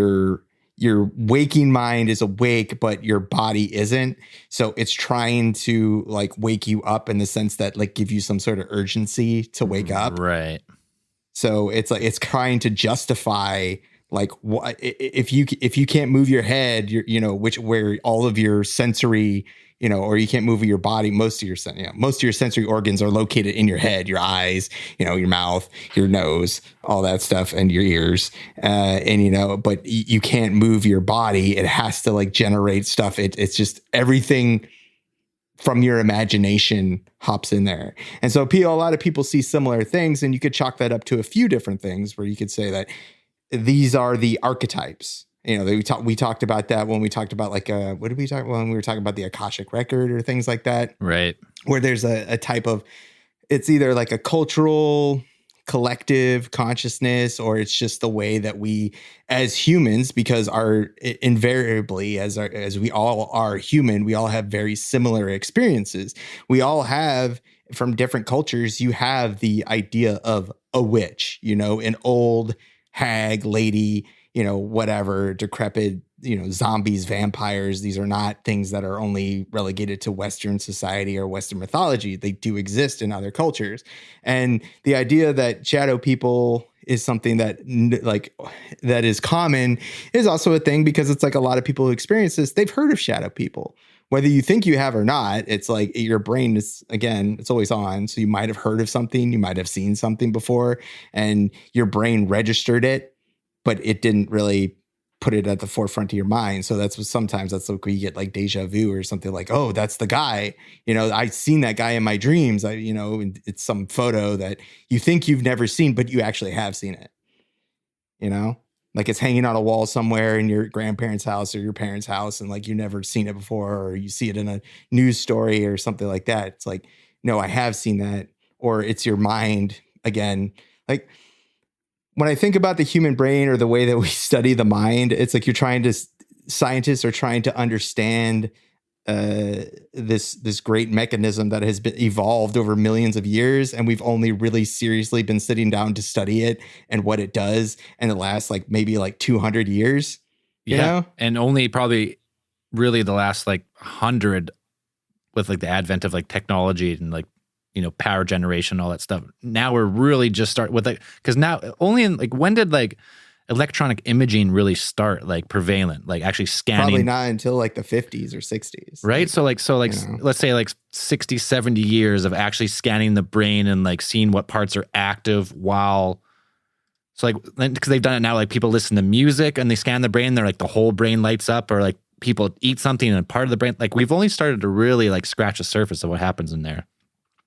waking mind is awake, but your body isn't. So it's trying to like wake you up in the sense that like give you some sort of urgency to wake up. Right. So it's like, it's trying to justify like what if you can't move your head, where all of your sensory, or you can't move your body, most of your sensory organs are located in your head, your eyes, your mouth, your nose, all that stuff, and your ears. But you can't move your body. It has to like generate stuff. It's just everything from your imagination hops in there. And so a lot of people see similar things, and you could chalk that up to a few different things where you could say that these are the archetypes. We talked about that when we talked about like what did we talk when we were talking about the Akashic record or things like that, right? Where there's a type of, it's either like a cultural collective consciousness, or it's just the way that we as humans, because invariably as we all are human, we all have very similar experiences. We all have, from different cultures, you have the idea of a witch, an old hag lady, whatever, decrepit, zombies, vampires. These are not things that are only relegated to Western society or Western mythology. They do exist in other cultures. And the idea that shadow people is something that is common is also a thing, because it's like a lot of people who experience this, they've heard of shadow people. whether you think you have or not, it's like your brain is, again, it's always on. So you might have heard of something, you might have seen something before, and your brain registered it, but it didn't really put it at the forefront of your mind. So that's what sometimes that's like when you get like deja vu or something like, oh, that's the guy, I've seen that guy in my dreams. It's some photo that you think you've never seen, but you actually have seen it, like it's hanging on a wall somewhere in your grandparents' house or your parents' house. And like, you've never seen it before, or you see it in a news story or something like that. It's like, no, I have seen that. Or it's your mind again. Like, when I think about the human brain or the way that we study the mind, it's like scientists are trying to understand this great mechanism that has been evolved over millions of years. And we've only really seriously been sitting down to study it and what it does in the last maybe 200 years, you know? And only probably really the last 100 with the advent of technology and power generation, all that stuff. Now we're really just start with because now only in when did electronic imaging really start prevalent, actually scanning? Probably not until the 50s or 60s. Right. So let's say 60, 70 years of actually scanning the brain and seeing what parts are active while. So because they've done it now, people listen to music and they scan the brain, they're the whole brain lights up, or people eat something and part of the brain, we've only started to really scratch the surface of what happens in there.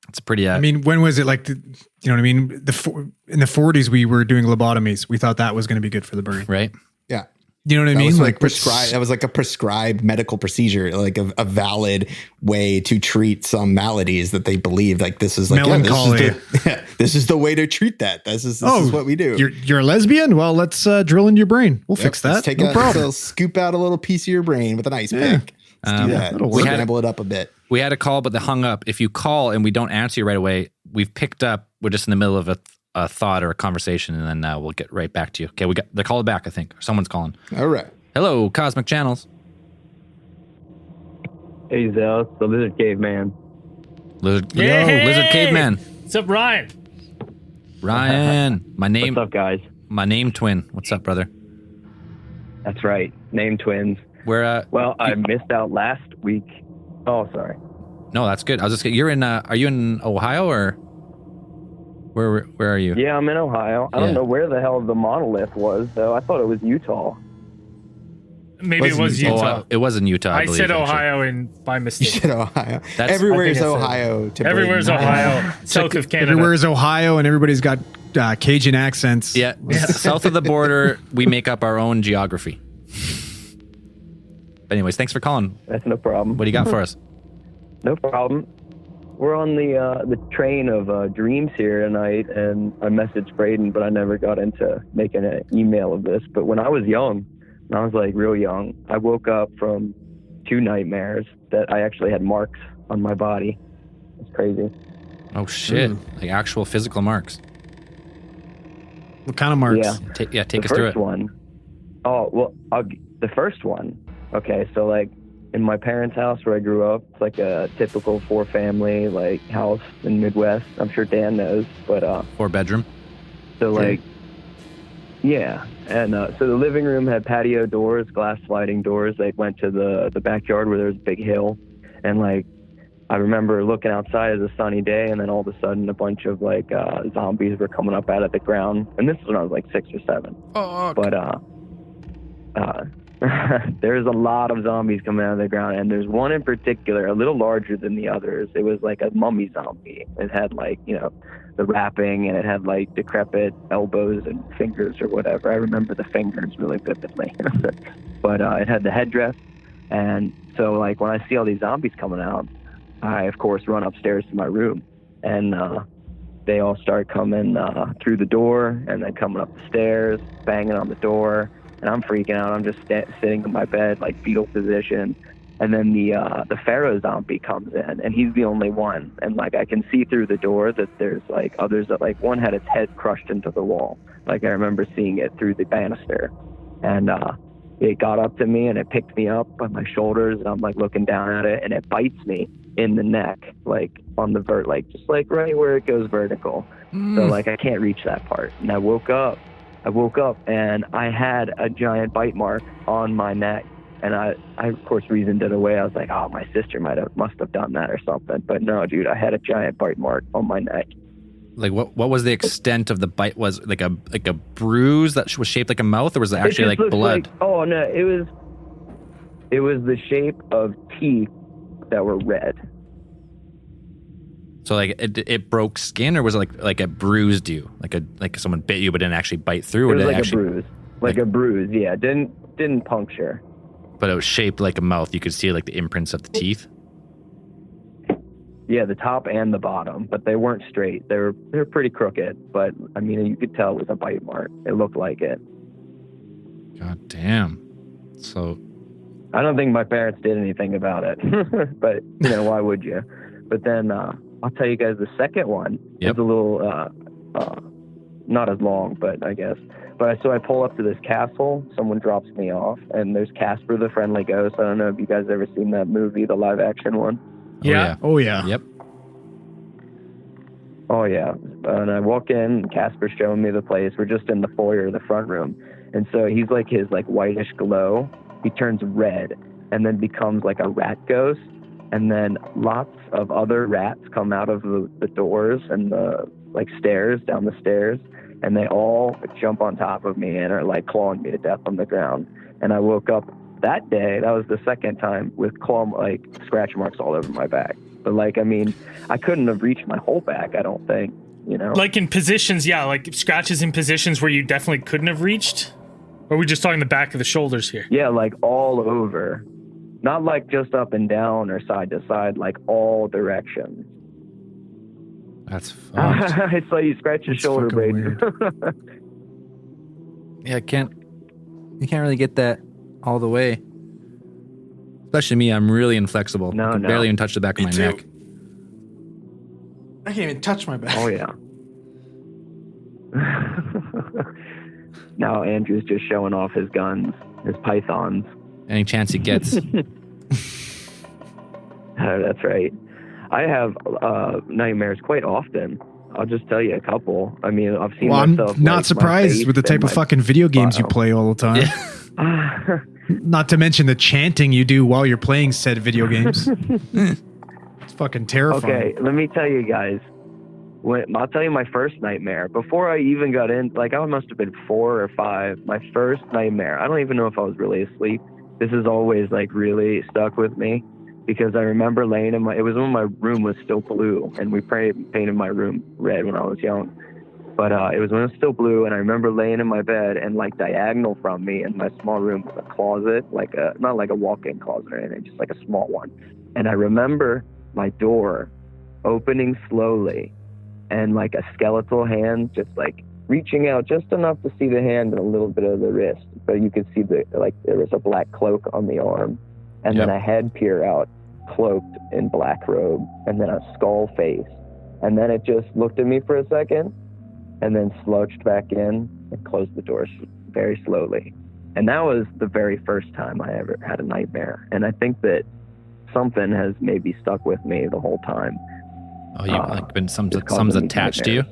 It's pretty. I mean, when was it you know what I mean? In the 40s, we were doing lobotomies. We thought that was going to be good for the brain. Right. Yeah. You know what I That mean? was prescribed. That was a prescribed medical procedure, a valid way to treat some maladies that they believed this is melancholy. This is the way to treat that. This is what we do. You're a lesbian? Well, let's drill into your brain. We'll fix that. Let's take no problem. Let's scoop out a little piece of your brain with an ice pick. Let's do that. We Scramble it up a bit. We had a call, but they hung up. If you call and we don't answer you right away, we've picked up. We're just in the middle of a thought or a conversation, and then we'll get right back to you. Okay, they're calling back, I think. Someone's calling. All right. Hello, Cosmic Channels. Hey, Zell, it's the Lizard Caveman. Lizard Hey! Caveman. What's up, Ryan? Ryan. What's up, guys? My name twin. What's up, brother? That's right, name twins. Where? Well, I missed out last week. Oh, sorry. No, that's good. I was just. You're in. Are you in Ohio or? Where are you? Yeah, I'm in Ohio. I don't know where the hell the monolith was, though. I thought it was Utah. Maybe it was Utah. It was in Utah. I believe, said actually. Ohio by You mistake. said Ohio. That's- Everywhere's I think I said- Ohio. To Everywhere's Braden. Ohio, south of Canada. Everywhere is Ohio, and everybody's got Cajun accents. Yeah, south of the border, we make up our own geography. But anyways, thanks for calling. That's no problem. What do you got for us? No problem. We're on the train of dreams here tonight, and I messaged Braden, but I never got into making an email of this. But when I was young, when I was real young, I woke up from 2 nightmares that I actually had marks on my body. It's crazy. Oh shit! Actual physical marks. What kind of marks? Yeah. Take us through it. The first one. Oh, well, the first one. Okay, so in my parents' house where I grew up, it's a typical 4-family house in Midwest. I'm sure Dan knows, but 4-bedroom. so yeah, and so the living room had patio doors, glass sliding doors. They went to the backyard where there was a big hill, and I remember looking outside as a sunny day, and then all of a sudden a bunch of zombies were coming up out of the ground, and this is when I was 6 or 7. Oh, But there's a lot of zombies coming out of the ground, and there's one in particular, a little larger than the others. It was a mummy zombie. It had the wrapping, and it had decrepit elbows and fingers or whatever. I remember the fingers really vividly. But it had the headdress, and so when I see all these zombies coming out, I of course run upstairs to my room, and they all start coming through the door, and then coming up the stairs, banging on the door. And I'm freaking out. I'm just sitting in my bed, fetal position. And then the Pharaoh zombie comes in, and he's the only one. And I can see through the door that there's others that one had its head crushed into the wall. I remember seeing it through the banister. And it got up to me, and it picked me up by my shoulders, and I'm looking down at it, and it bites me in the neck, on the just right where it goes vertical. So I can't reach that part. And I woke up and I had a giant bite mark on my neck, And I of course reasoned it away. I was like, oh, my sister must have done that or something. But no, dude, I had a giant bite mark on my neck. Like what was the extent of the bite? Was it like a bruise that was shaped like a mouth, or was it actually like blood? Oh no, it was the shape of teeth that were red. So like it broke skin, or was it like it bruised you, like someone bit you but didn't actually bite through, or It was did like it actually a bruise, like a bruise. Yeah, didn't puncture. but it was shaped like a mouth? You could see like the imprints of the teeth. Yeah, the top and the bottom, but they weren't straight. They were pretty crooked. But I mean, you could tell it was a bite mark. It looked like it. God damn. So I don't think my parents did anything about it, but you know, why would you? But then I'll tell you guys the second one. Yep. It's a little not as long, but I guess. But so I pull up to this castle. Someone drops me off, and there's Casper the Friendly Ghost. I don't know if you guys ever seen that movie, the live action one. Yeah. Oh yeah. Yep. Oh yeah. And I walk in, and Casper's showing me the place. We're just in the foyer, the front room, and so he's like his like whitish glow. He turns red, and then becomes like a rat ghost. And then lots of other rats come out of the doors and the like stairs, down the stairs, and they all jump on top of me and are like clawing me to death on the ground. And I woke up that day, that was the second time, with scratch marks all over my back. But like, I mean, I couldn't have reached my whole back, I don't think, you know? Like in positions, yeah, like scratches in positions where you definitely couldn't have reached? Or are we just talking the back of the shoulders here? Yeah, like all over. Not like just up and down or side to side, like all directions. That's fucked. It's like you scratch your That's shoulder fucking blade. Yeah, you can't really get that all the way. Especially me, I'm really inflexible. No, I can no. barely even touch the back of Me my too. neck. I can't even touch my back. Oh yeah. Now Andrew's just showing off his guns, his pythons. Any chance he gets. That's right. I have nightmares quite often. I'll just tell you a couple. I mean, I've seen Well, I'm myself. not like, my surprised face with the type and of my fucking video games you bottom. play all the time. Not to mention the chanting you do while you're playing said video games. It's fucking terrifying. Okay, let me tell you guys. I'll tell you my first nightmare. Before I even got in, like I must have been 4 or 5. My first nightmare. I don't even know if I was really asleep. This has always like really stuck with me because I remember laying in it was when my room was still blue, and we painted my room red when I was young. But it was when it was still blue, and I remember laying in my bed, and like diagonal from me in my small room was a closet, not like a walk-in closet or anything, just like a small one. And I remember my door opening slowly, and like a skeletal hand just like reaching out just enough to see the hand and a little bit of the wrist, but you could see there was a black cloak on the arm, and then a head peer out, cloaked in black robe, and then a skull face, and then it just looked at me for a second, and then slouched back in and closed the doors very slowly. And that was the very first time I ever had a nightmare, and I think that something has maybe stuck with me the whole time. Oh, you've like been just causing some's me attached to you?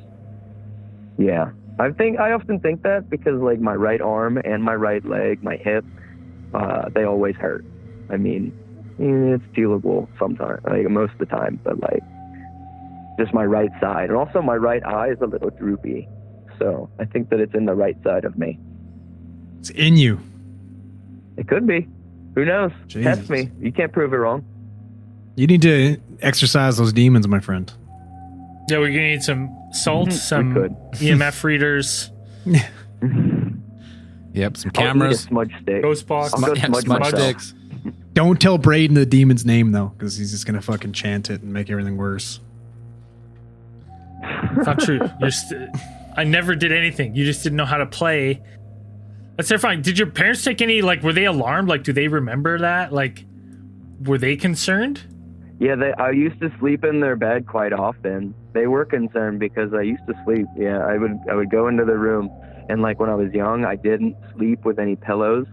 Yeah. I often think that because like my right arm and my right leg, my hip, they always hurt. I mean, it's dealable sometimes, like most of the time, but like just my right side. And also my right eye is a little droopy. So I think that it's in the right side of me. It's in you. It could be. Who knows? Jesus. Test me. You can't prove it wrong. You need to exercise those demons, my friend. Yeah, we're gonna need some salt, some could. EMF readers, Yep, some I'll eat a cameras. smudge stick. ghost box. I'll go Yeah, smudge smudge myself. sticks. Don't tell Braden the demon's name though, because he's just gonna fucking chant it and make everything worse. It's not true. I never did anything. You just didn't know how to play. That's terrifying. Did your parents take any, like, were they alarmed? Like, do they remember that? Like, were they concerned? Yeah, I used to sleep in their bed quite often. They were concerned because I used to sleep. Yeah, I would go into the room, and like when I was young, I didn't sleep with any pillows.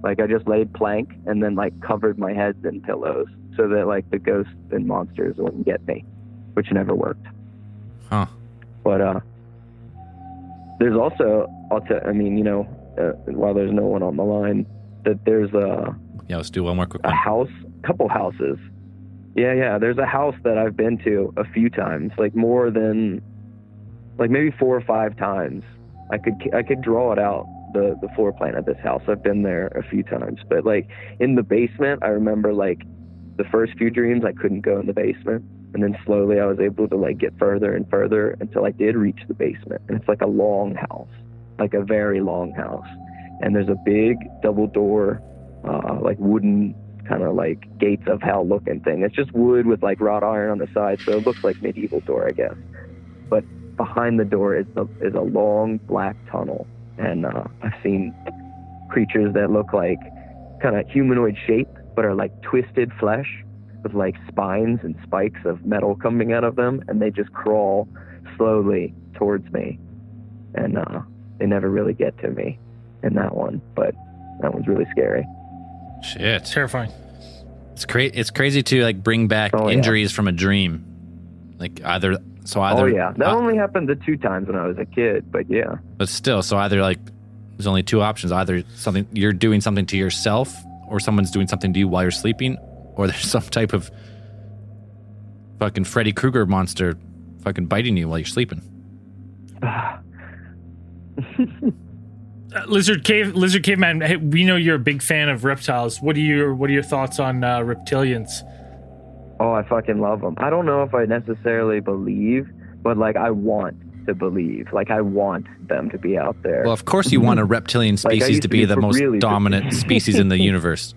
Like I just laid plank and then like covered my head in pillows so that like the ghosts and monsters wouldn't get me, which never worked. Huh. But there's also, while there's no one on the line, that there's Yeah, let's do one more quick a one. couple houses. Yeah. There's a house that I've been to a few times, like more than, like maybe 4 or 5 times. I could draw it out, the floor plan of this house. I've been there a few times, but like in the basement, I remember like the first few dreams I couldn't go in the basement, and then slowly I was able to like get further and further until I did reach the basement. And it's like a long house, like a very long house, and there's a big double door, like wooden kind of like gates of hell looking thing. It's just wood with like wrought iron on the side, so it looks like medieval door, I guess. But behind the door is a long black tunnel, and I've seen creatures that look like kind of humanoid shape, but are like twisted flesh with like spines and spikes of metal coming out of them, and they just crawl slowly towards me, and they never really get to me in that one, but that one's really scary. Shit. Terrifying. It's crazy to like bring back injuries from a dream. Like either. Oh yeah, that only happened the 2 times when I was a kid, but yeah. But still, so either like there's only 2 options: either something you're doing something to yourself, or someone's doing something to you while you're sleeping, or there's some type of fucking Freddy Krueger monster fucking biting you while you're sleeping. Lizard Caveman. Hey, we know you're a big fan of reptiles. What are your thoughts on reptilians? Oh, I fucking love them. I don't know if I necessarily believe, but like I want to believe. Like I want them to be out there. Well, of course you want a reptilian species to be the most really dominant species in the universe.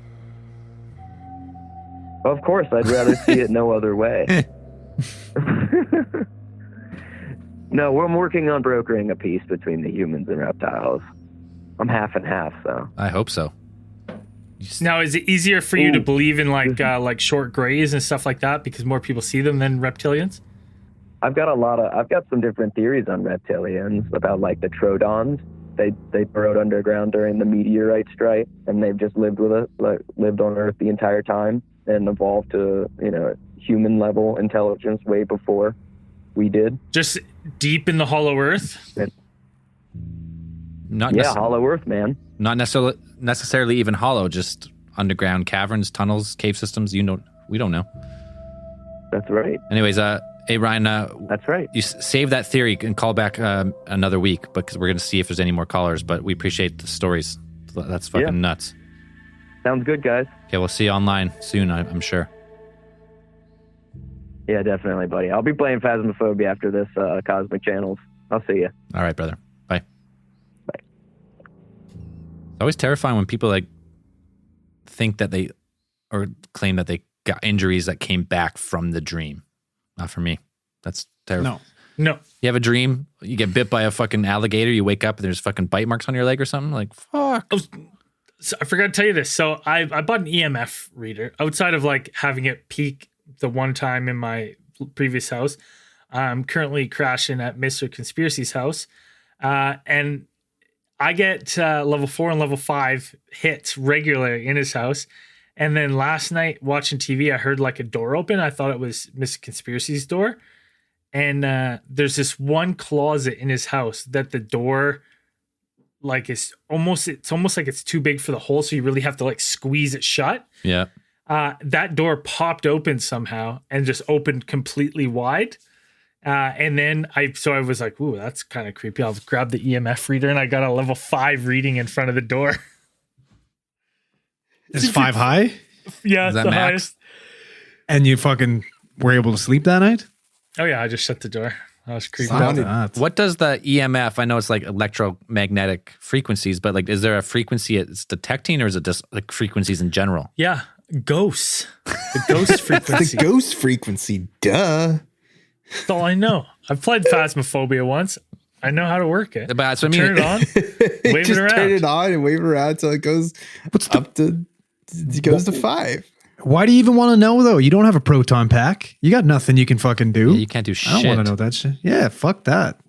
Of course, I'd rather see it no other way. No, I'm working on brokering a peace between the humans and reptiles. I'm half and half, so. I hope so. Now, is it easier for you to believe in like short grays and stuff like that because more people see them than reptilians? I've got some different theories on reptilians about like the Trodons. They burrowed underground during the meteorite strike, and they've just lived with us, like lived on Earth the entire time, and evolved to human level intelligence way before we did. Just deep in the hollow Earth. Hollow Earth, man. Not necessarily even hollow, just underground caverns, tunnels, cave systems. We don't know. That's right. Anyways, hey Ryan, that's right. You save that theory and call back another week because we're going to see if there's any more callers. But we appreciate the stories. That's fucking nuts. Sounds good, guys. Okay, we'll see you online soon. I'm sure. Yeah, definitely, buddy. I'll be playing Phasmophobia after this Cosmic Channels. I'll see you. All right, brother. Bye. Bye. It's always terrifying when people like think that they or claim that they got injuries that came back from the dream. Not for me. That's terrible. No. You have a dream, you get bit by a fucking alligator, you wake up and there's fucking bite marks on your leg or something. Like, fuck. So I forgot to tell you this. So I bought an EMF reader outside of like having it peak the one time in my previous house. I'm currently crashing at Mr. Conspiracy's house. And I get level 4 and level 5 hits regularly in his house. And then last night watching TV, I heard like a door open. I thought it was Mr. Conspiracy's door. And there's this one closet in his house that the door like it's almost like it's too big for the hole. So you really have to like squeeze it shut. Yeah. That door popped open somehow and just opened completely wide. And then I was like, ooh, that's kind of creepy. I'll grab the EMF reader and I got a level 5 reading in front of the door. It's 5 high? Yeah, it's that the max? highest. And you fucking were able to sleep that night? Oh yeah, I just shut the door. I was creeped Fuck out. that. What does the EMF, I know it's like electromagnetic frequencies, but like, is there a frequency it's detecting or is it just like frequencies in general? Yeah, ghosts. The ghost frequency. The ghost frequency, duh. That's all I know. I've played Phasmophobia once. I know how to work it. But that's what I mean. Turn it on, wave Just it around. turn it on and wave it around until it goes to 5. Why do you even want to know, though? You don't have a proton pack. You got nothing you can fucking do. Yeah, you can't do shit. I don't want to know that shit. Yeah, fuck that.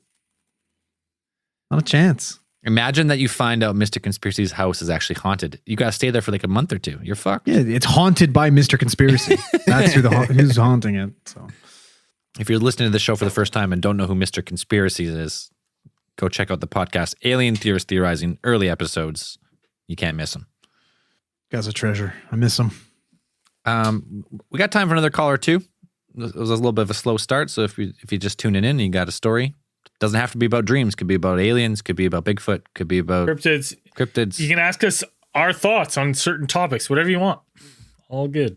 Not a chance. Imagine that you find out Mr. Conspiracy's house is actually haunted. You got to stay there for like a month or 2. You're fucked. Yeah, it's haunted by Mr. Conspiracy. That's who's haunting it. So, If you're listening to the show for the first time and don't know who Mr. Conspiracy is, go check out the podcast Alien Theorists Theorizing, early episodes. You can't miss them. Guy's a treasure. I miss him. We got time for another caller too. It was a little bit of a slow start, so if you just tuning in and you got a story, doesn't have to be about dreams. Could be about aliens. Could be about Bigfoot. Could be about cryptids. You can ask us our thoughts on certain topics, whatever you want. All good.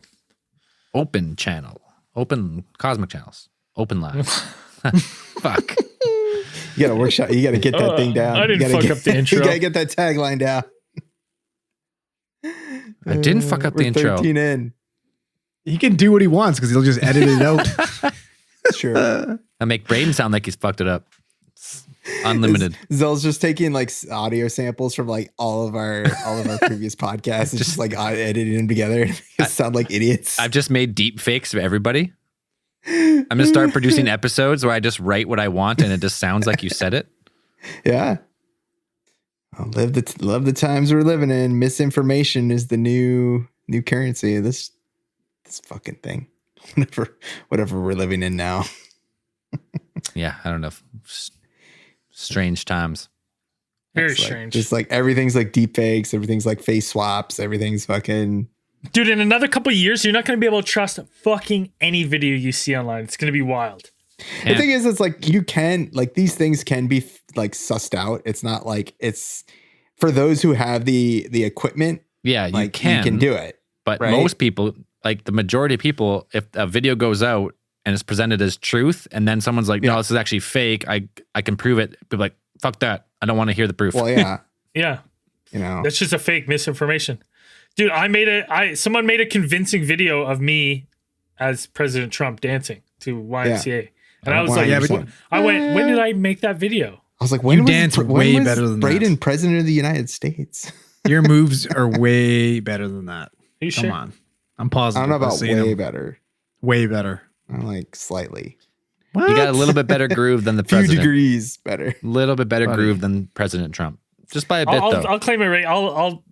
Open channel, open cosmic channels, open live. Fuck. You got to workshop. You got to get that thing down. I didn't fuck up the intro. You got to get that tagline down. I didn't fuck up the We're intro. 13 in. He can do what he wants because he'll just edit it out. Sure. I make Braden sound like he's fucked it up. It's unlimited. Zell's just taking like audio samples from like all of our previous podcasts and just like editing them together. It sound like idiots. I've just made deep fakes of everybody. I'm gonna start producing episodes where I just write what I want and it just sounds like you said it. Yeah. I'll love the times we're living in. Misinformation is the new currency of this fucking thing. Whatever we're living in now. Yeah, I don't know. Strange times. Very It's like- strange. Just like everything's like deep fakes, everything's like face swaps, everything's fucking. Dude, in another couple of years, you're not going to be able to trust fucking any video you see online. It's going to be wild. The thing is, it's like you can like these things can be like sussed out. It's not like it's for those who have the equipment. Yeah, Like you can do it. But right? most people, like the majority of people, if a video goes out and it's presented as truth, and then someone's like, "No, this is actually fake. I can prove it." People are like, "Fuck that! I don't want to hear the proof." Well, yeah, Yeah. you know. That's just a fake misinformation. Dude, someone made a convincing video of me as President Trump dancing to YMCA. And I was like, when did I make that video? I was like, when was, dance when way was better than Braden that. president of the United States? Your moves are way better than that. Are you Come sure? on. I'm positive. I don't know about I've seen way him. better. Way better. I'm like slightly. What? You got a little bit better groove than the Few president. degrees better. Little bit better Buddy. groove than President Trump. Just by a bit, though. I'll claim it right. I'll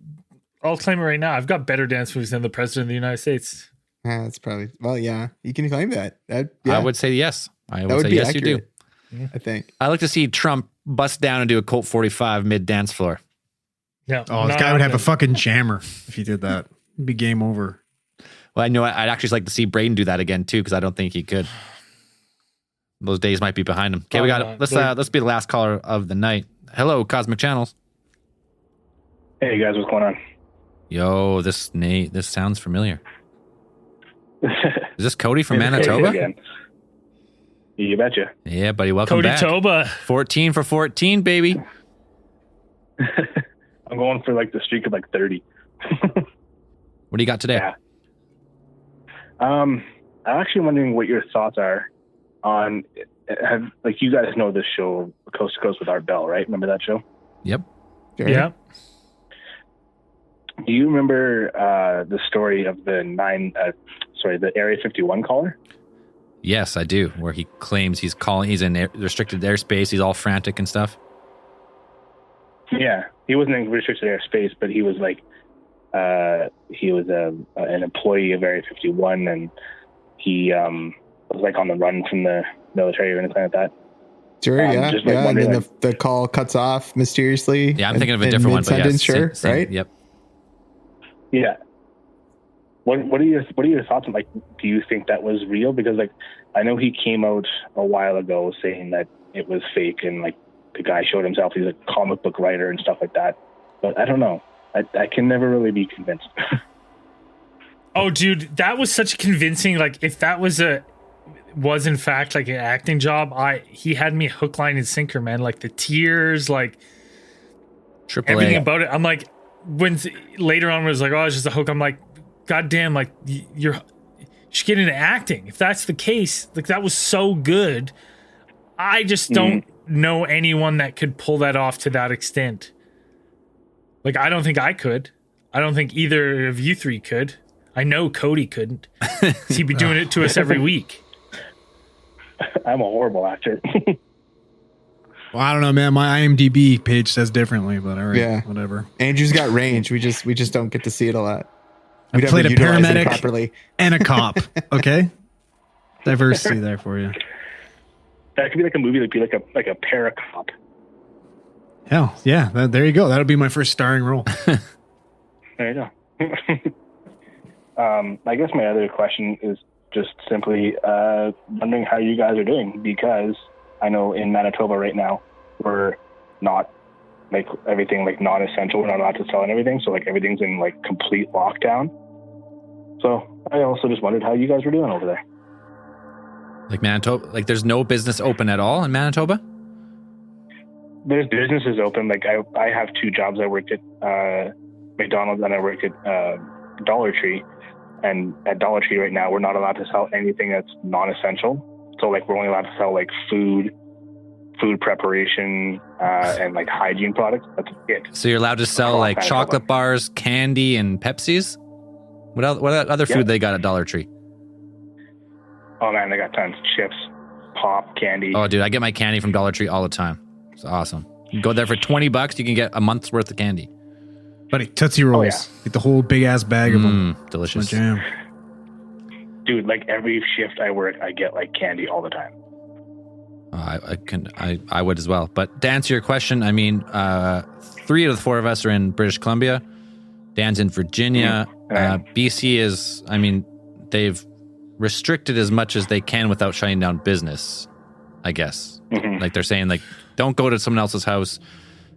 claim it right now. I've got better dance moves than the President of the United States. Yeah, that's probably yeah. You can claim that. Yeah, I would say yes. I that would would say be yes, accurate, you do. I think. I like to see Trump bust down and do a Colt 45 mid dance floor. Yeah. Oh, this guy would have a fucking jammer if he did that. It'd be game over. Well, I know I'd actually like to see Braden do that again too, because I don't think he could. Those days might be behind him. Okay, we got let's be the last caller of the night. Hello, Cosmic Channels. Hey guys, what's going on? Yo, this sounds familiar. Is this Cody from It's Cody Manitoba? again. You betcha. Yeah, buddy, welcome Cody back. Toba. 14 for 14, baby. I'm going for like the streak of like 30. What do you got today? Yeah. I'm actually wondering what your thoughts are on like you guys know this show Coast to Coast with Art Bell, right? Remember that show? Yep. Sure. Yeah. Do you remember the story of the Area 51 caller? Yes, I do. Where he claims he's in restricted airspace. He's all frantic and stuff. Yeah, he wasn't in restricted airspace, but he was like he was an employee of Area 51, and he was like on the run from the military or anything like that. Sure, yeah. just, like, And then wondering, the call cuts off mysteriously. Yeah, I'm thinking of a different one, but yeah, sure, same, right? Yep. Yeah. What are your thoughts on, like, do you think that was real? Because like I know he came out a while ago saying that it was fake and like the guy showed himself he's a comic book writer and stuff like that. But I don't know. I can never really be convinced. Oh, dude, that was such a convincing. Like, if that was in fact like an acting job, he had me hook, line, and sinker, man. Like the tears, like everything AAA. about it. I'm like, when later on was like, oh, it's just a hook. I'm like, God damn, like you should get into acting. If that's the case, like that was so good. I just don't know anyone that could pull that off to that extent. Like, I don't think I could. I don't think either of you three could. I know Cody couldn't. He'd be doing it to us every week. I'm a horrible actor. Well, I don't know, man. My IMDb page says differently, but all right, Yeah. whatever. Andrew's got range. We just don't get to see it a lot. I We'd played a never utilize it paramedic properly. and a cop. Okay, diversity there for you. That could be like a movie that'd be like a paracop. Hell, yeah. There you go. That'll be my first starring role. There you go. I guess my other question is just simply wondering how you guys are doing, because I know in Manitoba right now we're not like everything like non-essential. We're not allowed to sell and everything, so like everything's in like complete lockdown. So I also just wondered how you guys were doing over there. Like Manitoba, like there's no business open at all in Manitoba? There's businesses open. Like I have two jobs. I work at McDonald's and I work at Dollar Tree. And at Dollar Tree right now, we're not allowed to sell anything that's non-essential. So like we're only allowed to sell like food preparation, and like hygiene products. That's it. So you're allowed to sell like chocolate bars, candy, and Pepsis? What other food they got at Dollar Tree? Oh man, they got tons. Chips, pop, candy. Oh dude, I get my candy from Dollar Tree all the time. It's awesome. You go there for $20, you can get a month's worth of candy. Buddy, Tootsie Rolls. Oh, yeah. Get the whole big ass bag of them. Delicious. That's my jam. Dude, like every shift I work, I get like candy all the time. I would as well. But to answer your question, I mean, 3 of the 4 of us are in British Columbia. Dan's in Virginia. BC is, I mean, they've restricted as much as they can without shutting down business, I guess. Like they're saying, like, don't go to someone else's house,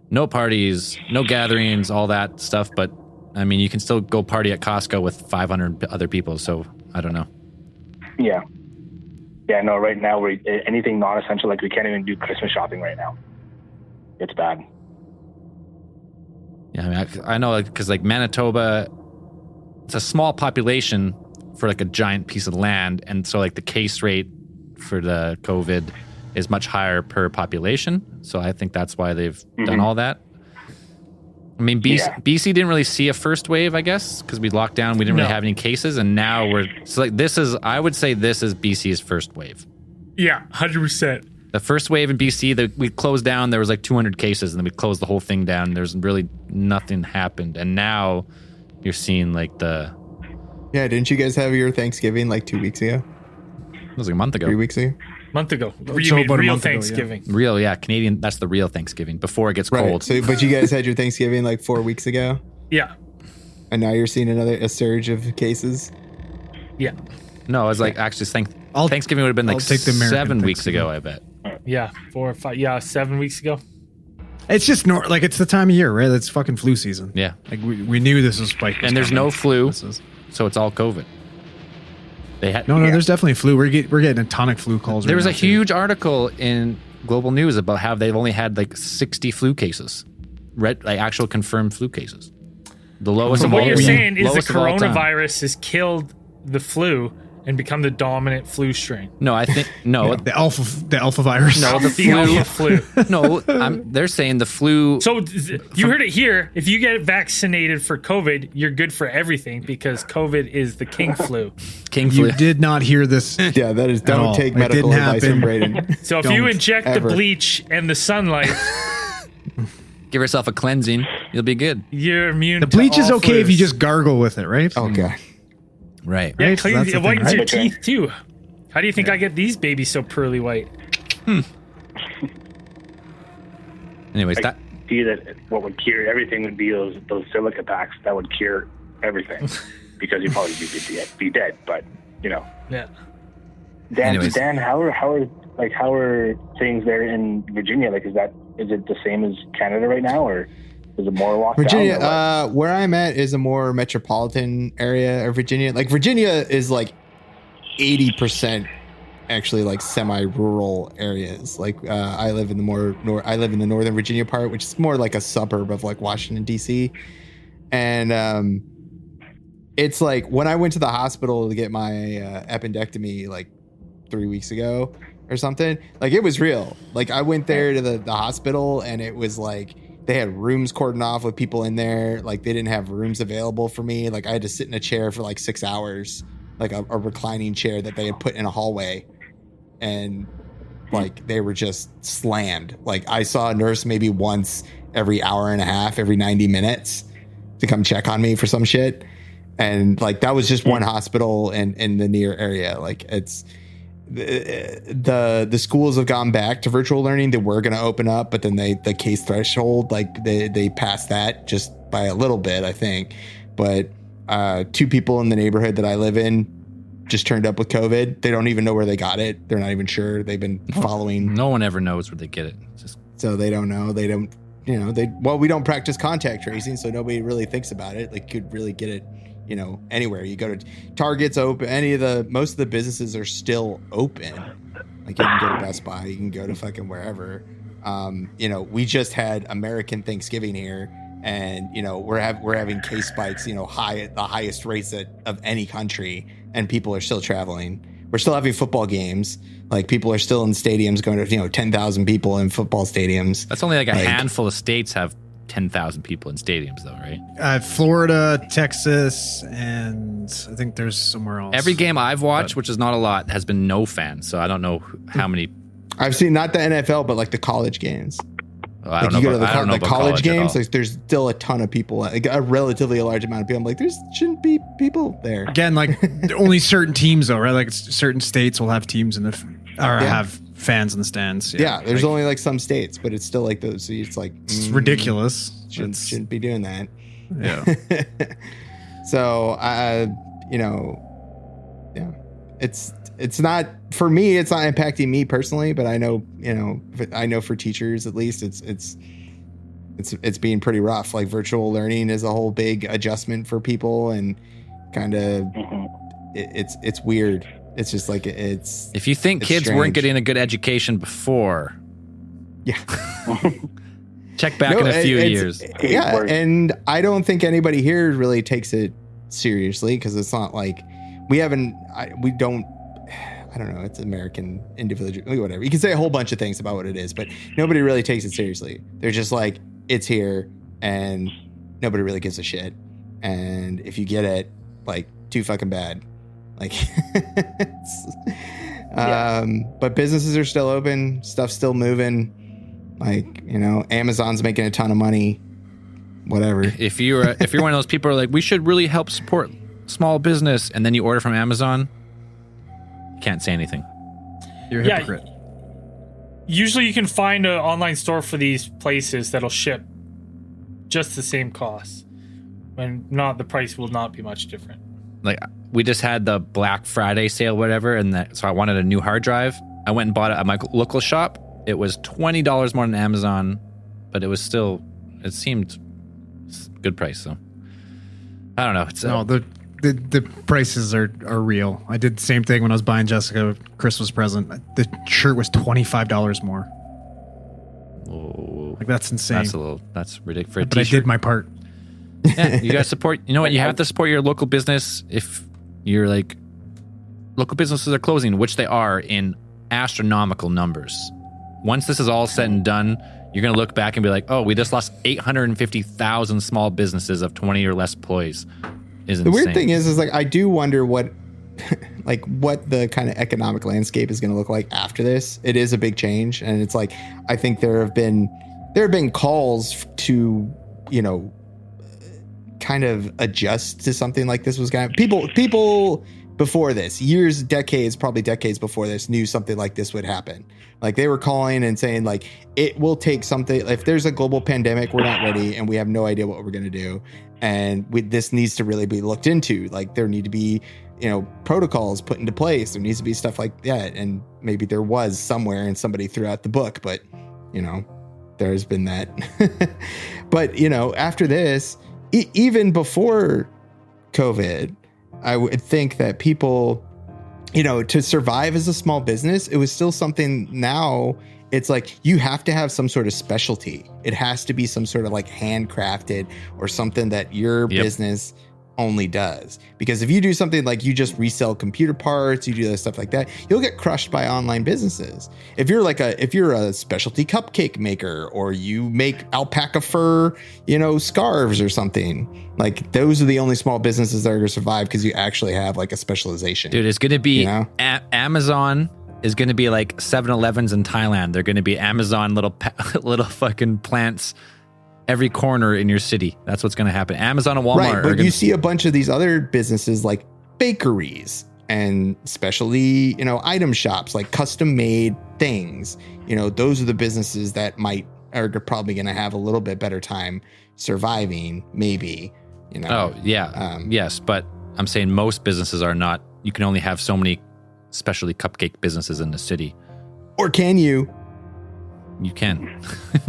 no parties, no gatherings, all that stuff. But I mean, you can still go party at Costco with 500 other people. So I don't know. Yeah. Yeah, no, right now, anything non-essential, like we can't even do Christmas shopping right now. It's bad. Yeah, I mean, I know, because like Manitoba, it's a small population for like a giant piece of land. And so like the case rate for the COVID is much higher per population. So I think that's why they've done all that. I mean, BC didn't really see a first wave, I guess, because we locked down. We didn't really have any cases, and now I would say this is BC's first wave. Yeah, 100%. The first wave in BC, we closed down. There was like 200 cases, and then we closed the whole thing down. There's really nothing happened, and now you're seeing like Yeah, didn't you guys have your Thanksgiving like 2 weeks ago? It was like a month ago. 3 weeks ago? Month ago. So You mean about a real month ago, yeah. Thanksgiving. Real, yeah, Canadian. That's the real Thanksgiving before it gets Right. cold. So, but you guys had your Thanksgiving like 4 weeks ago, Yeah. and now you're seeing a surge of cases. Yeah. No, it was like actually Thanksgiving would have been like I'll take the American 7 weeks Thanksgiving. ago, I bet. Yeah. 4 or 5. Yeah. 7 weeks ago. It's just like it's the time of year, right? It's fucking flu season. Yeah. Like we knew this was spike. And there's no flu, This is- so it's all COVID. They had No, there's definitely flu. We're getting a ton of flu calls. There right was a now, too. huge article in Global News about how they've only had like 60 flu cases, like actual confirmed flu cases. The lowest So of what all you're saying is the lowest of all time. coronavirus has killed the flu and become the dominant flu strain. No, I think no, the alpha virus. no, the The alpha flu. no. They're saying the flu. So you heard it here. If you get vaccinated for COVID, you're good for everything because COVID is the king flu. King flu. You did not hear this. Yeah, that is. At all. Don't take It medical didn't advice happen. from Braden. So if you Don't inject ever. the bleach and the sunlight, Give yourself a cleansing. You'll be good. you're immune. The bleach to is all okay if you flus. just gargle with it, right? Okay. Right. Yeah, Right, so cleans, that's the it whitens thing, your right? teeth too. How do you think I get these babies so pearly white? Anyways, that See that what would cure everything would be those silica packs that would cure everything, because you'd probably be dead. But you know, Yeah. Anyways. Dan, how are things there in Virginia? Like, is it the same as Canada right now, or is it more locked Virginia, down? or what? where I'm at is a more metropolitan area of Virginia. Like Virginia is like 80% actually like semi-rural areas. Like I live in the I live in the Northern Virginia part, which is more like a suburb of like Washington DC. And it's like when I went to the hospital to get my appendectomy like 3 weeks ago or something, like it was real. Like I went there to the hospital and it was like they had rooms cordoned off with people in there. Like they didn't have rooms available for me. Like I had to sit in a chair for like 6 hours, like a reclining chair that they had put in a hallway. And like they were just slammed. Like I saw a nurse maybe once every hour and a half, every 90 minutes to come check on me for some shit. And like that was just one hospital in the near area. Like it's the schools have gone back to virtual learning. They were going to open up, but then the case threshold, like they passed that just by a little bit, I think. But 2 people in the neighborhood that I live in just turned up with COVID. They don't even know where they got it. They're not even sure. They've been following. No one ever knows where they get it. It's just So they don't know. They don't, we don't practice contact tracing, so nobody really thinks about it. Like, could really get it, anywhere. You go to Target's open. Most of the businesses are still open. Like, you can go to Best Buy, you can go to fucking wherever. We just had American Thanksgiving here, and we're having case spikes, the highest rates of any country, and people are still traveling. We're still having football games. Like, people are still in stadiums going to 10,000 people in football stadiums. that's only like a handful of states have 10,000 people in stadiums, though, right? Florida, Texas, and I think there's somewhere else. Every game I've watched, which is not a lot, has been no fans. So I don't know how many. I've seen not the NFL, but like the college games. I don't know. You go I don't to know the about college games, at all. like there's still a ton of people, like a relatively large amount of people. I'm like, there shouldn't be people there. Again, like only certain teams though, right? Like certain states will have teams have fans in the stands. Yeah, there's only like some states, but it's still like those. So it's like it's ridiculous. Shouldn't be doing that. Yeah. So it's not, for me, it's not impacting me personally, but I know for teachers at least it's being pretty rough. Like, virtual learning is a whole big adjustment for people, and kind of it's weird. It's just like If you think kids strange. weren't getting a good education before, yeah. check back in a few years. Yeah, and I don't think anybody here really takes it seriously, because it's not like I don't know. It's American individual, whatever. You can say a whole bunch of things about what it is, but nobody really takes it seriously. They're just like, it's here, and nobody really gives a shit. And if you get it, like, too fucking bad. Like, but businesses are still open, stuff's still moving. Like, Amazon's making a ton of money. Whatever. If you're one of those people who are like, we should really help support small business, and then you order from Amazon, you can't say anything. You're a hypocrite. Usually you can find an online store for these places that'll ship just the same cost. And the price will not be much different. Like, we just had the Black Friday sale, whatever, so I wanted a new hard drive. I went and bought it at my local shop. It was $20 more than Amazon, but it seemed good price. So I don't know. The prices are real. I did the same thing when I was buying Jessica a Christmas present. The shirt was $25 more. Oh, like, that's insane. That's ridiculous for a but t-shirt. I did my part. Yeah, you gotta support. You know what? You have to support your local business. If you're like, local businesses are closing, which they are in astronomical numbers. Once this is all said and done, you're gonna look back and be like, oh, we just lost 850,000 small businesses of 20 or less employees. The weird thing is like, I do wonder what the kind of economic landscape is going to look like after this. It is a big change, and it's like, I think there have been calls to kind of adjust to something like this was going to people before this, probably decades before this, knew something like this would happen. Like, they were calling and saying, like, it will take something. If there's a global pandemic, we're not ready, and we have no idea what we're going to do. And this needs to really be looked into. Like, there need to be, protocols put into place. There needs to be stuff like that. And maybe there was somewhere, and somebody threw out the book, but, there's been that. But, after this, even before COVID, I would think that people, to survive as a small business, it was still something. Now it's like, you have to have some sort of specialty. It has to be some sort of like handcrafted or something that your business only does. Because if you do something like you just resell computer parts, you do stuff like that, you'll get crushed by online businesses. If you're a specialty cupcake maker, or you make alpaca fur, scarves or something, like, those are the only small businesses that are going to survive, because you actually have like a specialization. Dude, it's going to be Amazon is going to be like 7-Elevens in Thailand. They're going to be Amazon little fucking plants every corner in your city. That's what's going to happen. Amazon and Walmart. Right, but you see a bunch of these other businesses like bakeries and specialty, item shops, like custom made things. Those are the businesses that are probably going to have a little bit better time surviving, maybe. You know? Oh, yeah. Yes, but I'm saying most businesses are not. You can only have so many specialty cupcake businesses in the city. Or can you? You can.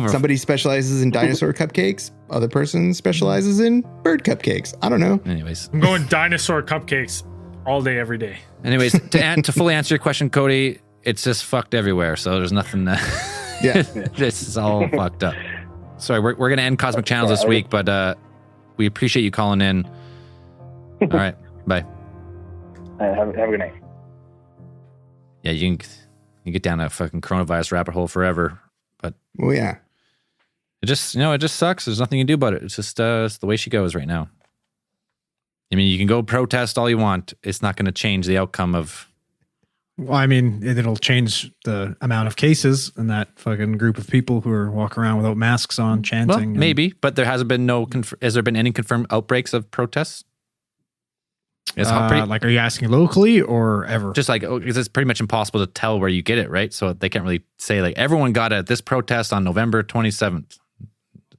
Somebody specializes in dinosaur cupcakes. Other person specializes in bird cupcakes. I don't know. Anyways. I'm going dinosaur cupcakes all day, every day. Anyways, to fully answer your question, Cody, it's just fucked everywhere. So there's nothing. Yeah. This is all fucked up. Sorry, we're going to end Cosmic Channels this week, but we appreciate you calling in. All right. Bye. Have a good night. Yeah, you can get down a fucking coronavirus rabbit hole forever. But Well, yeah. it just sucks. There's nothing you can do about it. It's just it's the way she goes right now. I mean, you can go protest all you want. It's not going to change the outcome of. Well, I mean, it'll change the amount of cases in that fucking group of people who are walking around without masks on, chanting. Well, and- maybe, but there hasn't been has there been any confirmed outbreaks of protests? It's like, are you asking locally or ever? just like, because it's pretty much impossible to tell where you get it, right? So they can't really say like everyone got it at this protest on November 27th.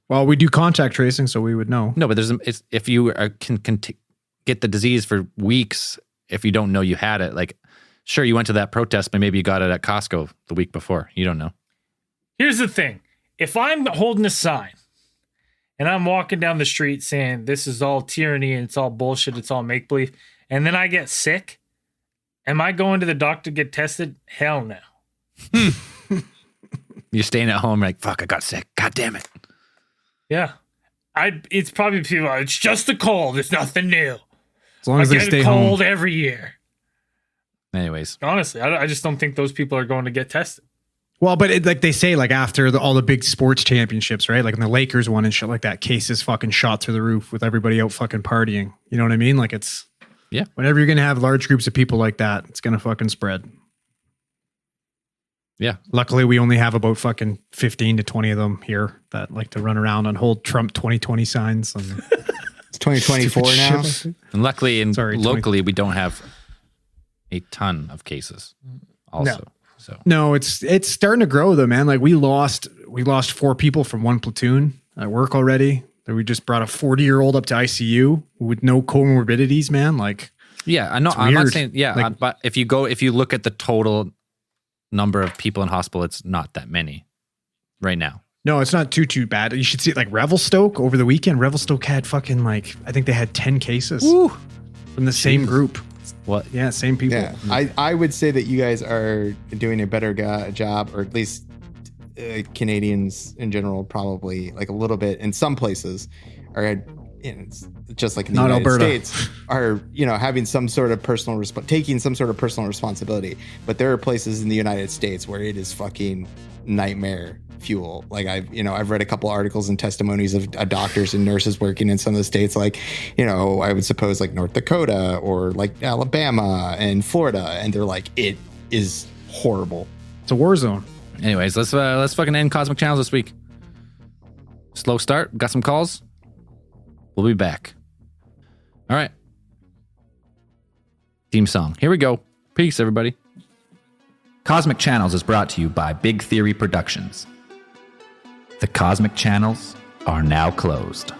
Well, we do contact tracing, so we would know. No, but if you can get the disease for weeks, if you don't know you had it, like, sure, you went to that protest, but maybe you got it at Costco the week before. You don't know. Here's the thing. If I'm holding a sign and I'm walking down the street saying this is all tyranny and it's all bullshit, it's all make-believe, and then I get sick, am I going to the doctor to get tested? Hell no. You're staying at home like, fuck, I got sick. God damn it. Yeah. It's probably people, it's just a cold. It's nothing new. As long I as they get stay a home. cold every year. Anyways, Honestly, I just don't think those people are going to get tested. Well, but like they say, like after all the big sports championships, right? Like when the Lakers won and shit like that, cases fucking shot through the roof with everybody out fucking partying. You know what I mean? Like it's, yeah. whenever you're going to have large groups of people like that, it's going to fucking spread. Yeah. Luckily, we only have about fucking 15 to 20 of them here that like to run around and hold Trump 2020 signs. And It's 2024 stupid now. shit like that. and luckily Sorry, locally, we don't have a ton of cases also. No. So No, it's starting to grow though, man. Like we lost 4 people from one platoon at work already. That we just brought a 40-year-old up to ICU with no comorbidities, man. Like, yeah, I know. It's I'm not weird. saying, yeah, Like- but if you look at the total number of people in hospital, it's not that many right now. no, it's not too bad. You should see it like Revelstoke over the weekend. Revelstoke had fucking like, I think they had 10 cases from the same group. What? Yeah, same people. Yeah, I would say that you guys are doing a better job, or at least Canadians in general, probably like a little bit in some places are, it's just like in the Not United Alberta. States, are having some sort of taking some sort of personal responsibility. But there are places in the United States where it is fucking nightmare fuel. Like I've read a couple articles and testimonies of doctors and nurses working in some of the states, like, I would suppose like North Dakota or like Alabama and Florida, and they're like, it is horrible. It's a war zone. Anyways, let's fucking end Cosmic Channels this week. Slow start. Got some calls. We'll be back. All right. Theme song. Here we go. Peace, everybody. Cosmic Channels is brought to you by Big Theory Productions. The Cosmic Channels are now closed.